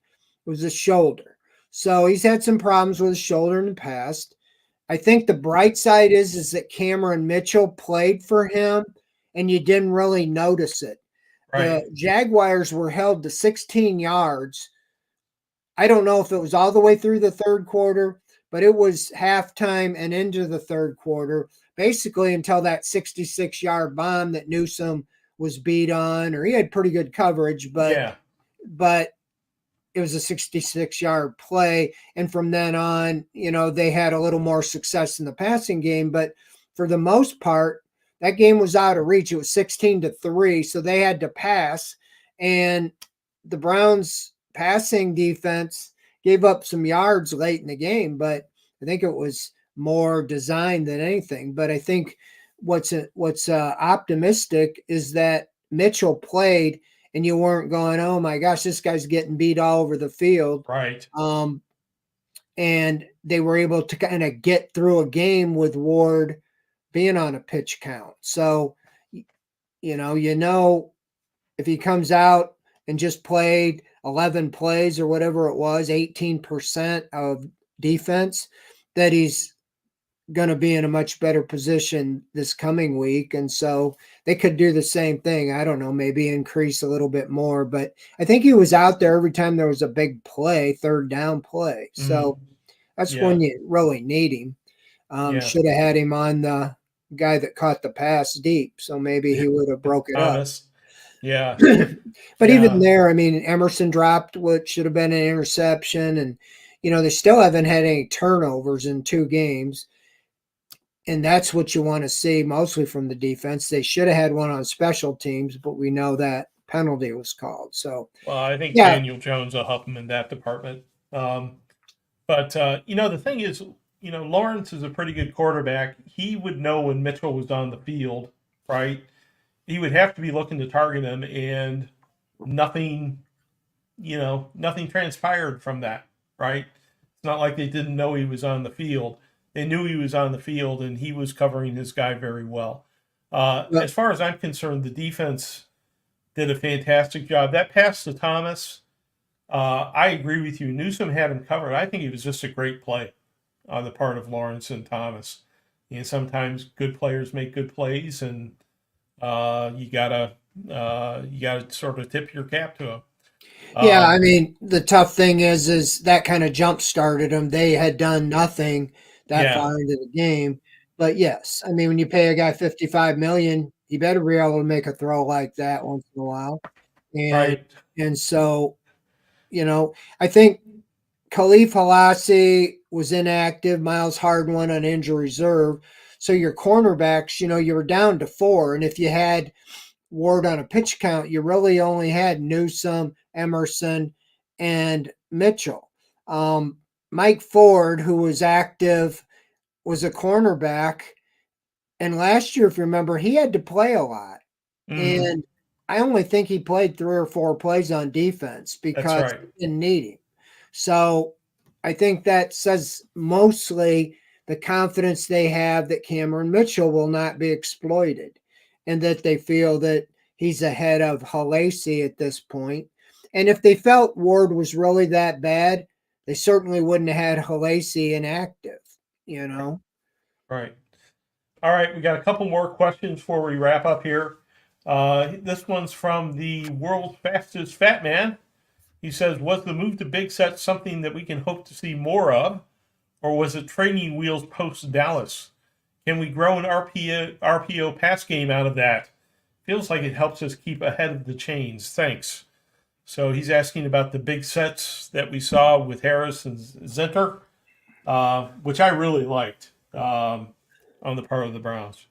It was a shoulder. So he's had some problems with his shoulder in the past. I think the bright side is that Cameron Mitchell played for him and you didn't really notice it. Right. The Jaguars were held to 16 yards. I don't know if it was all the way through the third quarter, but it was halftime and into the third quarter, basically until that 66-yard bomb that Newsome was beat on, or he had pretty good coverage, but it was a 66-yard play. And from then on, they had a little more success in the passing game. But for the most part, that game was out of reach. It was 16-3. So they had to pass. And the Browns passing defense gave up some yards late in the game, but I think it was more designed than anything. But I think what's optimistic is that Mitchell played and you weren't going, oh my gosh, this guy's getting beat all over the field. Right. And they were able to kind of get through a game with Ward being on a pitch count. So, if he comes out and just played 11 plays or whatever it was, 18% of defense, that he's going to be in a much better position this coming week. And so they could do the same thing. I don't know, maybe increase a little bit more, but I think he was out there every time there was a big play, third down play. So that's when you really need him. Should have had him on the guy that caught the pass deep. So maybe he would have broke it up. Yeah. But even there, I mean, Emerson dropped what should have been an interception, and, they still haven't had any turnovers in 2 games. And that's what you want to see mostly from the defense. They should have had one on special teams, but we know that penalty was called. So, well, I think Daniel Jones will help him in that department. But the thing is, Lawrence is a pretty good quarterback. He would know when Mitchell was on the field, right? He would have to be looking to target him, and nothing transpired from that, right? It's not like they didn't know he was on the field. They knew he was on the field, and he was covering his guy very well. As far as I'm concerned, the defense did a fantastic job. That pass to Thomas, I agree with you. Newsome had him covered. I think it was just a great play on the part of Lawrence and Thomas. And sometimes good players make good plays, and you gotta sort of tip your cap to them. Yeah, I mean, the tough thing is that kind of jump started them. They had done nothing that far into the game. But yes, I mean, when you pay a guy $55 million, you better be able to make a throw like that once in a while. And so, I think Khalif Halasi was inactive. Miles Hardman on injury reserve. So your cornerbacks, you were down to 4. And if you had Ward on a pitch count, you really only had Newsome, Emerson, and Mitchell. Mike Ford, who was active, was a cornerback. And last year, if you remember, he had to play a lot. And I only think he played 3 or 4 plays on defense because he didn't need him. So I think that says mostly the confidence they have that Cameron Mitchell will not be exploited, and that they feel that he's ahead of Halasi at this point. And if they felt Ward was really that bad, they certainly wouldn't have had Halasi inactive, Right. All right, we got a couple more questions before we wrap up here. This one's from the world's fastest fat man. He says, was the move to big set something that we can hope to see more of, or was it training wheels post Dallas? Can we grow an RPO pass game out of that? Feels like it helps us keep ahead of the chains. Thanks. So he's asking about the big sets that we saw with Harris and Zinter, which I really liked on the part of the Browns.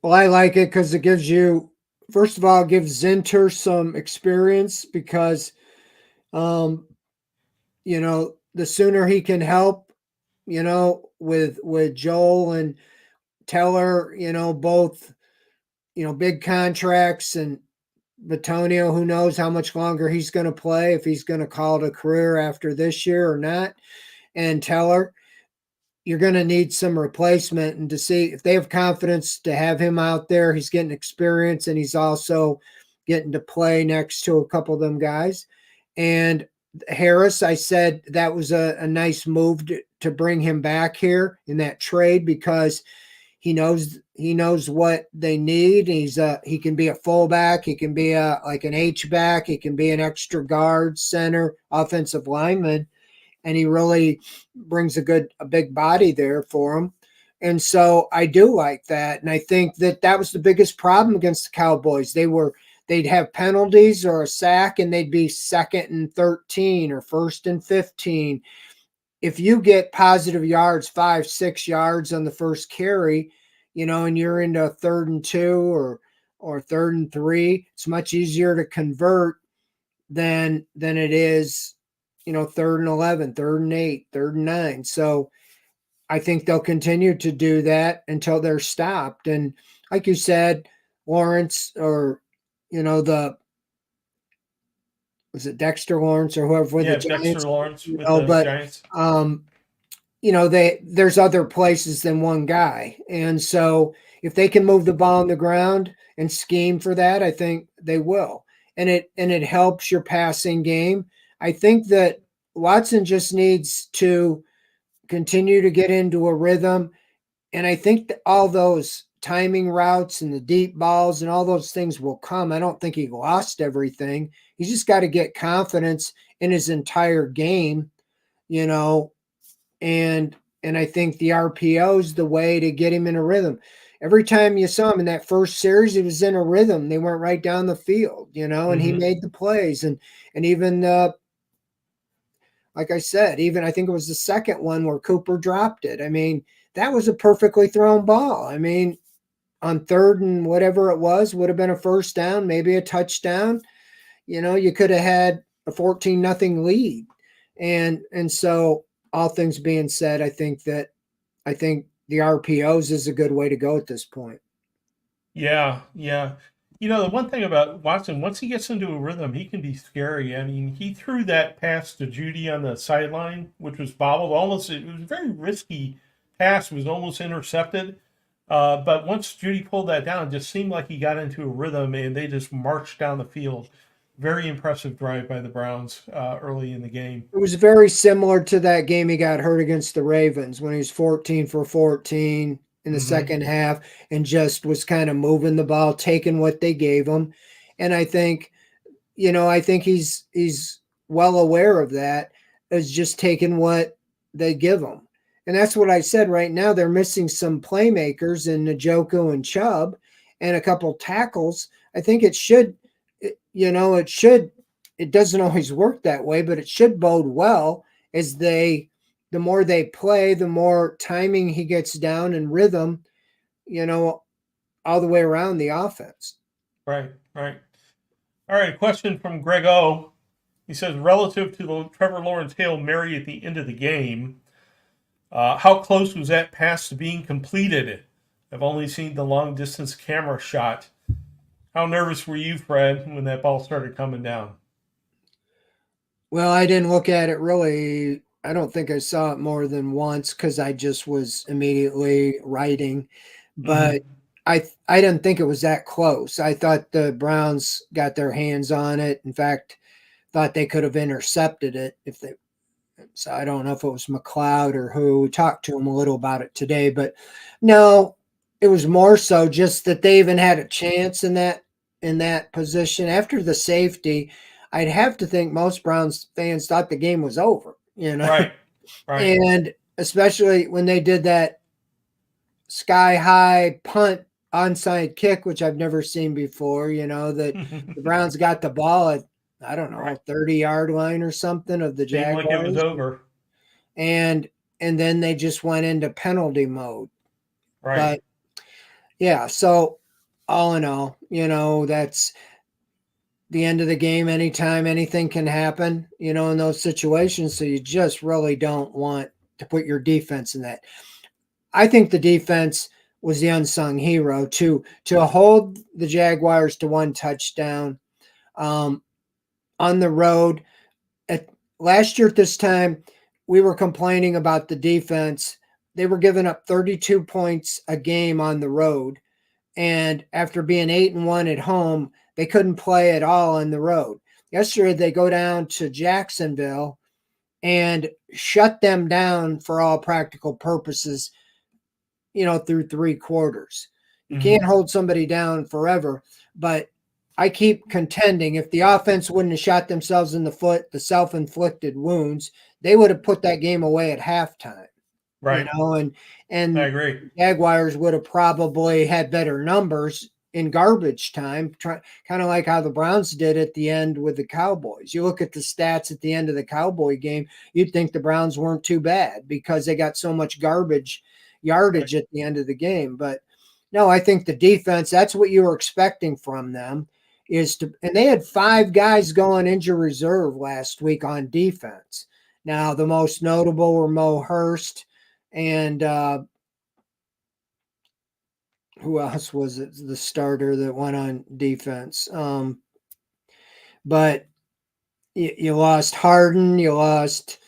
Well, I like it because it gives you, first of all, it gives Zinter some experience because, the sooner he can help, with Joel and Teller, both, big contracts, and Batonio, who knows how much longer he's going to play, if he's going to call it a career after this year or not. And Teller, you're going to need some replacement, and to see if they have confidence to have him out there. He's getting experience, and he's also getting to play next to a couple of them guys. And Harris, I said that was a nice move to bring him back here in that trade, because he knows what they need. He can be a fullback, he can be like an H back, he can be an extra guard, center, offensive lineman, and he really brings a big body there for him. And so I do like that, and I think that was the biggest problem against the Cowboys. They'd have penalties or a sack, and they'd be 2nd and 13 or 1st and 15. If you get positive yards, 5-6 yards on the first carry, and you're into 3rd and 2 or 3rd and 3, it's much easier to convert than it is, 3rd and 11, 3rd and 8, 3rd and 9. So I think they'll continue to do that until they're stopped. And like you said, Lawrence, or was it Dexter Lawrence or whoever with the Giants? Dexter Lawrence with the Giants. There's other places than one guy. And so if they can move the ball on the ground and scheme for that, I think they will. And it helps your passing game. I think that Watson just needs to continue to get into a rhythm. And I think that all those timing routes and the deep balls and all those things will come. I don't think he lost everything. He's just got to get confidence in his entire game, and I think the RPO is the way to get him in a rhythm. Every time you saw him in that first series, he was in a rhythm. They went right down the field, and he made the plays. And even, like I said, I think it was the second one where Cooper dropped it. I mean, that was a perfectly thrown ball. I mean, on 3rd and whatever it was, would have been a first down, maybe a touchdown. You could have had a 14-0 lead. And so, all things being said, I think the RPOs is a good way to go at this point. Yeah. The one thing about Watson, once he gets into a rhythm, he can be scary. I mean, he threw that pass to Judy on the sideline, which was bobbled. It was a very risky pass. It was almost intercepted. But once Judy pulled that down, it just seemed like he got into a rhythm, and they just marched down the field. Very impressive drive by the Browns early in the game. It was very similar to that game he got hurt against the Ravens when he was 14 for 14 in the second half and just was kind of moving the ball, taking what they gave him. And I think, he's well aware of that, as just taking what they give him. And that's what I said. Right now, they're missing some playmakers in Njoku and Chubb and a couple tackles. I think it doesn't always work that way, but it should bode well as the more they play, the more timing he gets down and rhythm, all the way around the offense. Right. All right. Question from Greg O. He says, relative to the Trevor Lawrence Hail Mary at the end of the game, how close was that pass to being completed? I've only seen the long distance camera shot. How nervous were you, Fred, when that ball started coming down? Well, I didn't look at it really. I don't think I saw it more than once because I just was immediately writing. But I didn't think it was that close. I thought the Browns got their hands on it. In fact, thought they could have intercepted it if they. So I don't know if it was McLeod or who. We talked to him a little about it today, but no, it was more so just that they even had a chance in that position after the safety. I'd have to think most Browns fans thought the game was over, Right. And especially when they did that sky high punt onside kick, which I've never seen before, that the Browns got the ball at, I don't know, 30-yard line or something of the Jaguars. Seemed like it was over. And then they just went into penalty mode. Right. But yeah, so all in all, that's the end of the game. Anytime anything can happen, in those situations. So you just really don't want to put your defense in that. I think the defense was the unsung hero to hold the Jaguars to 1 touchdown on the road. Last year at this time, we were complaining about the defense. They were giving up 32 points a game on the road. And after being 8-1 at home, they couldn't play at all on the road. Yesterday, they go down to Jacksonville and shut them down for all practical purposes, through 3 quarters. You can't hold somebody down forever, but I keep contending if the offense wouldn't have shot themselves in the foot, the self-inflicted wounds, they would have put that game away at halftime. Right. And I agree. Jaguars would have probably had better numbers in garbage time, kind of like how the Browns did at the end with the Cowboys. You look at the stats at the end of the Cowboy game, you'd think the Browns weren't too bad because they got so much garbage yardage at the end of the game. But no, I think the defense, that's what you were expecting from them, and they had 5 guys going injured reserve last week on defense. Now, the most notable were Mo Hurst and who else was it? The starter that went on defense. But you lost Harden, you lost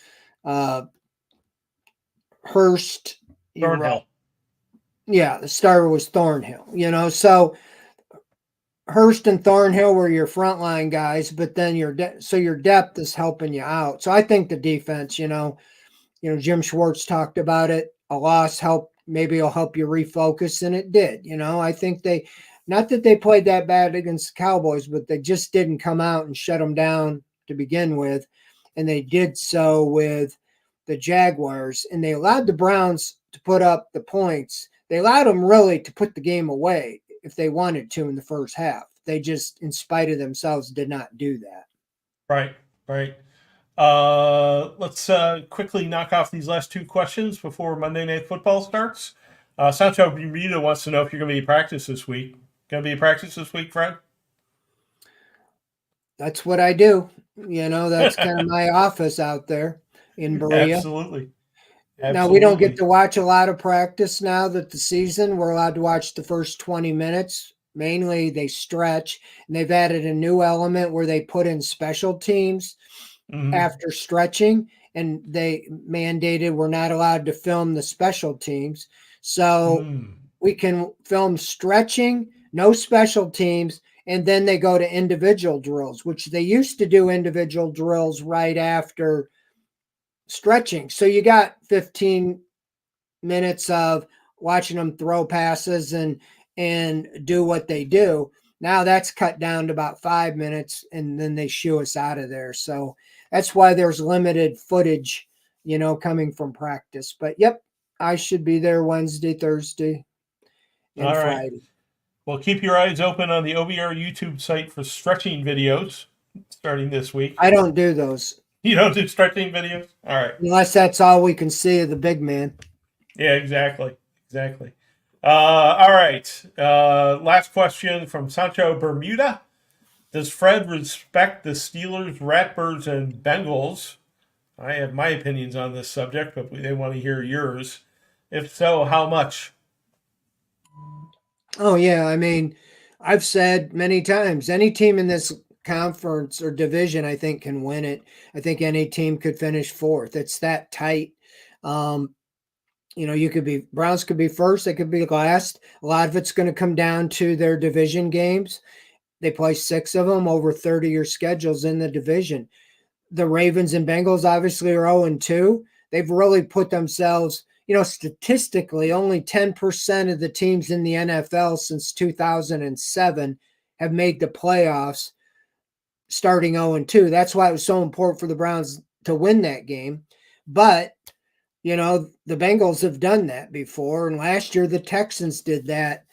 Hurst. Thornhill. Yeah, the starter was Thornhill, so Hurst and Thornhill were your frontline guys, but then your depth is helping you out. So I think the defense, Jim Schwartz talked about it. A loss maybe it'll help you refocus, and it did. I think not that they played that bad against the Cowboys, but they just didn't come out and shut them down to begin with, and they did so with the Jaguars, and they allowed the Browns to put up the points. They allowed them really to put the game away if they wanted to in the first half. They just, in spite of themselves, did not do that. Right. Let's quickly knock off these last 2 questions before Monday Night Football starts. Sancho Bermuda wants to know if you're going to be at practice this week. Going to be at practice this week, Fred? That's what I do. That's kind of my office out there in Berea. Absolutely. Now, we don't get to watch a lot of practice now that the season. We're allowed to watch the first 20 minutes. Mainly, they stretch, and they've added a new element where they put in special teams after stretching, and they mandated we're not allowed to film the special teams. So we can film stretching, no special teams, and then they go to individual drills, which they used to do individual drills right after stretching. So you got 15 minutes of watching them throw passes and do what they do. Now that's cut down to about 5 minutes, and then they shoo us out of there. So that's why there's limited footage, coming from practice. But yep, I should be there Wednesday, Thursday, and Friday. Well, keep your eyes open on the OBR YouTube site for stretching videos starting this week. I don't do those. You don't do stretching videos? All right. Unless that's all we can see of the big man. Yeah, exactly. All right. Last question from Sancho Bermuda. Does Fred respect the Steelers, Ratbirds, and Bengals? I have my opinions on this subject, but they want to hear yours. If so, how much? Oh, yeah. I mean, I've said many times, any team in this conference or division, I think, can win it. I think any team could finish 4th. It's that tight. Browns could be first, they could be last. A lot of it's going to come down to their division games. They play 6 of them, over 30-year schedules in the division. The Ravens and Bengals obviously are 0-2. They've really put themselves, statistically, only 10% of the teams in the NFL since 2007 have made the playoffs starting 0-2. That's why it was so important for the Browns to win that game. But, the Bengals have done that before. And last year, the Texans did that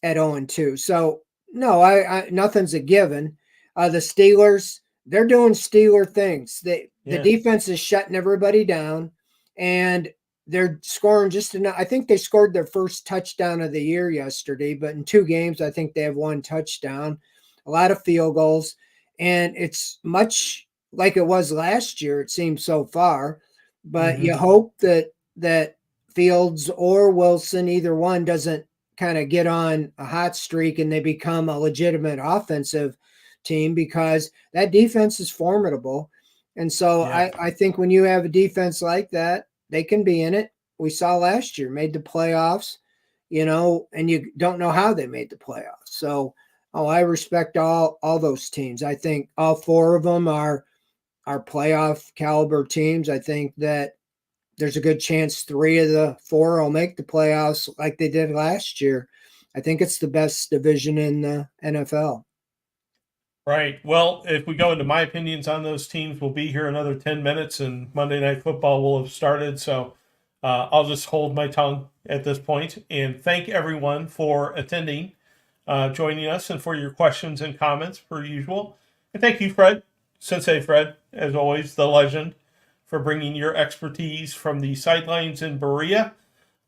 at 0-2. So, no, I nothing's a given. The Steelers, they're doing Steeler things. The defense is shutting everybody down, and they're scoring just enough. I think they scored their first touchdown of the year yesterday, but in 2 games, I think they have 1 touchdown, a lot of field goals. And it's much like it was last year, it seems so far. But you hope that Fields or Wilson, either one, doesn't kind of get on a hot streak and they become a legitimate offensive team, because that defense is formidable. And so Yeah. I think when you have a defense like that, they can be in it. We saw last year, made the playoffs, and you don't know how they made the playoffs. So, I respect all those teams. I think all four of them are playoff caliber teams. I think that there's a good chance 3 of the 4 will make the playoffs like they did last year. I think it's the best division in the NFL. Right. Well, if we go into my opinions on those teams, we'll be here another 10 minutes and Monday Night Football will have started. So I'll just hold my tongue at this point and thank everyone for attending, joining us, and for your questions and comments, per usual. And thank you, Fred, Sensei Fred, as always, the legend, for bringing your expertise from the sidelines in Berea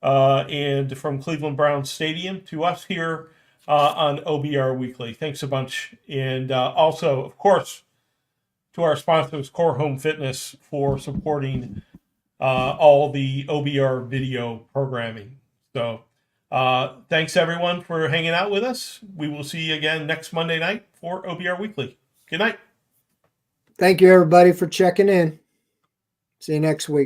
and from Cleveland Browns Stadium to us here on OBR Weekly. Thanks a bunch. And also, of course, to our sponsors, Core Home Fitness, for supporting all the OBR video programming. So thanks, everyone, for hanging out with us. We will see you again next Monday night for OBR Weekly. Good night. Thank you, everybody, for checking in. See you next week.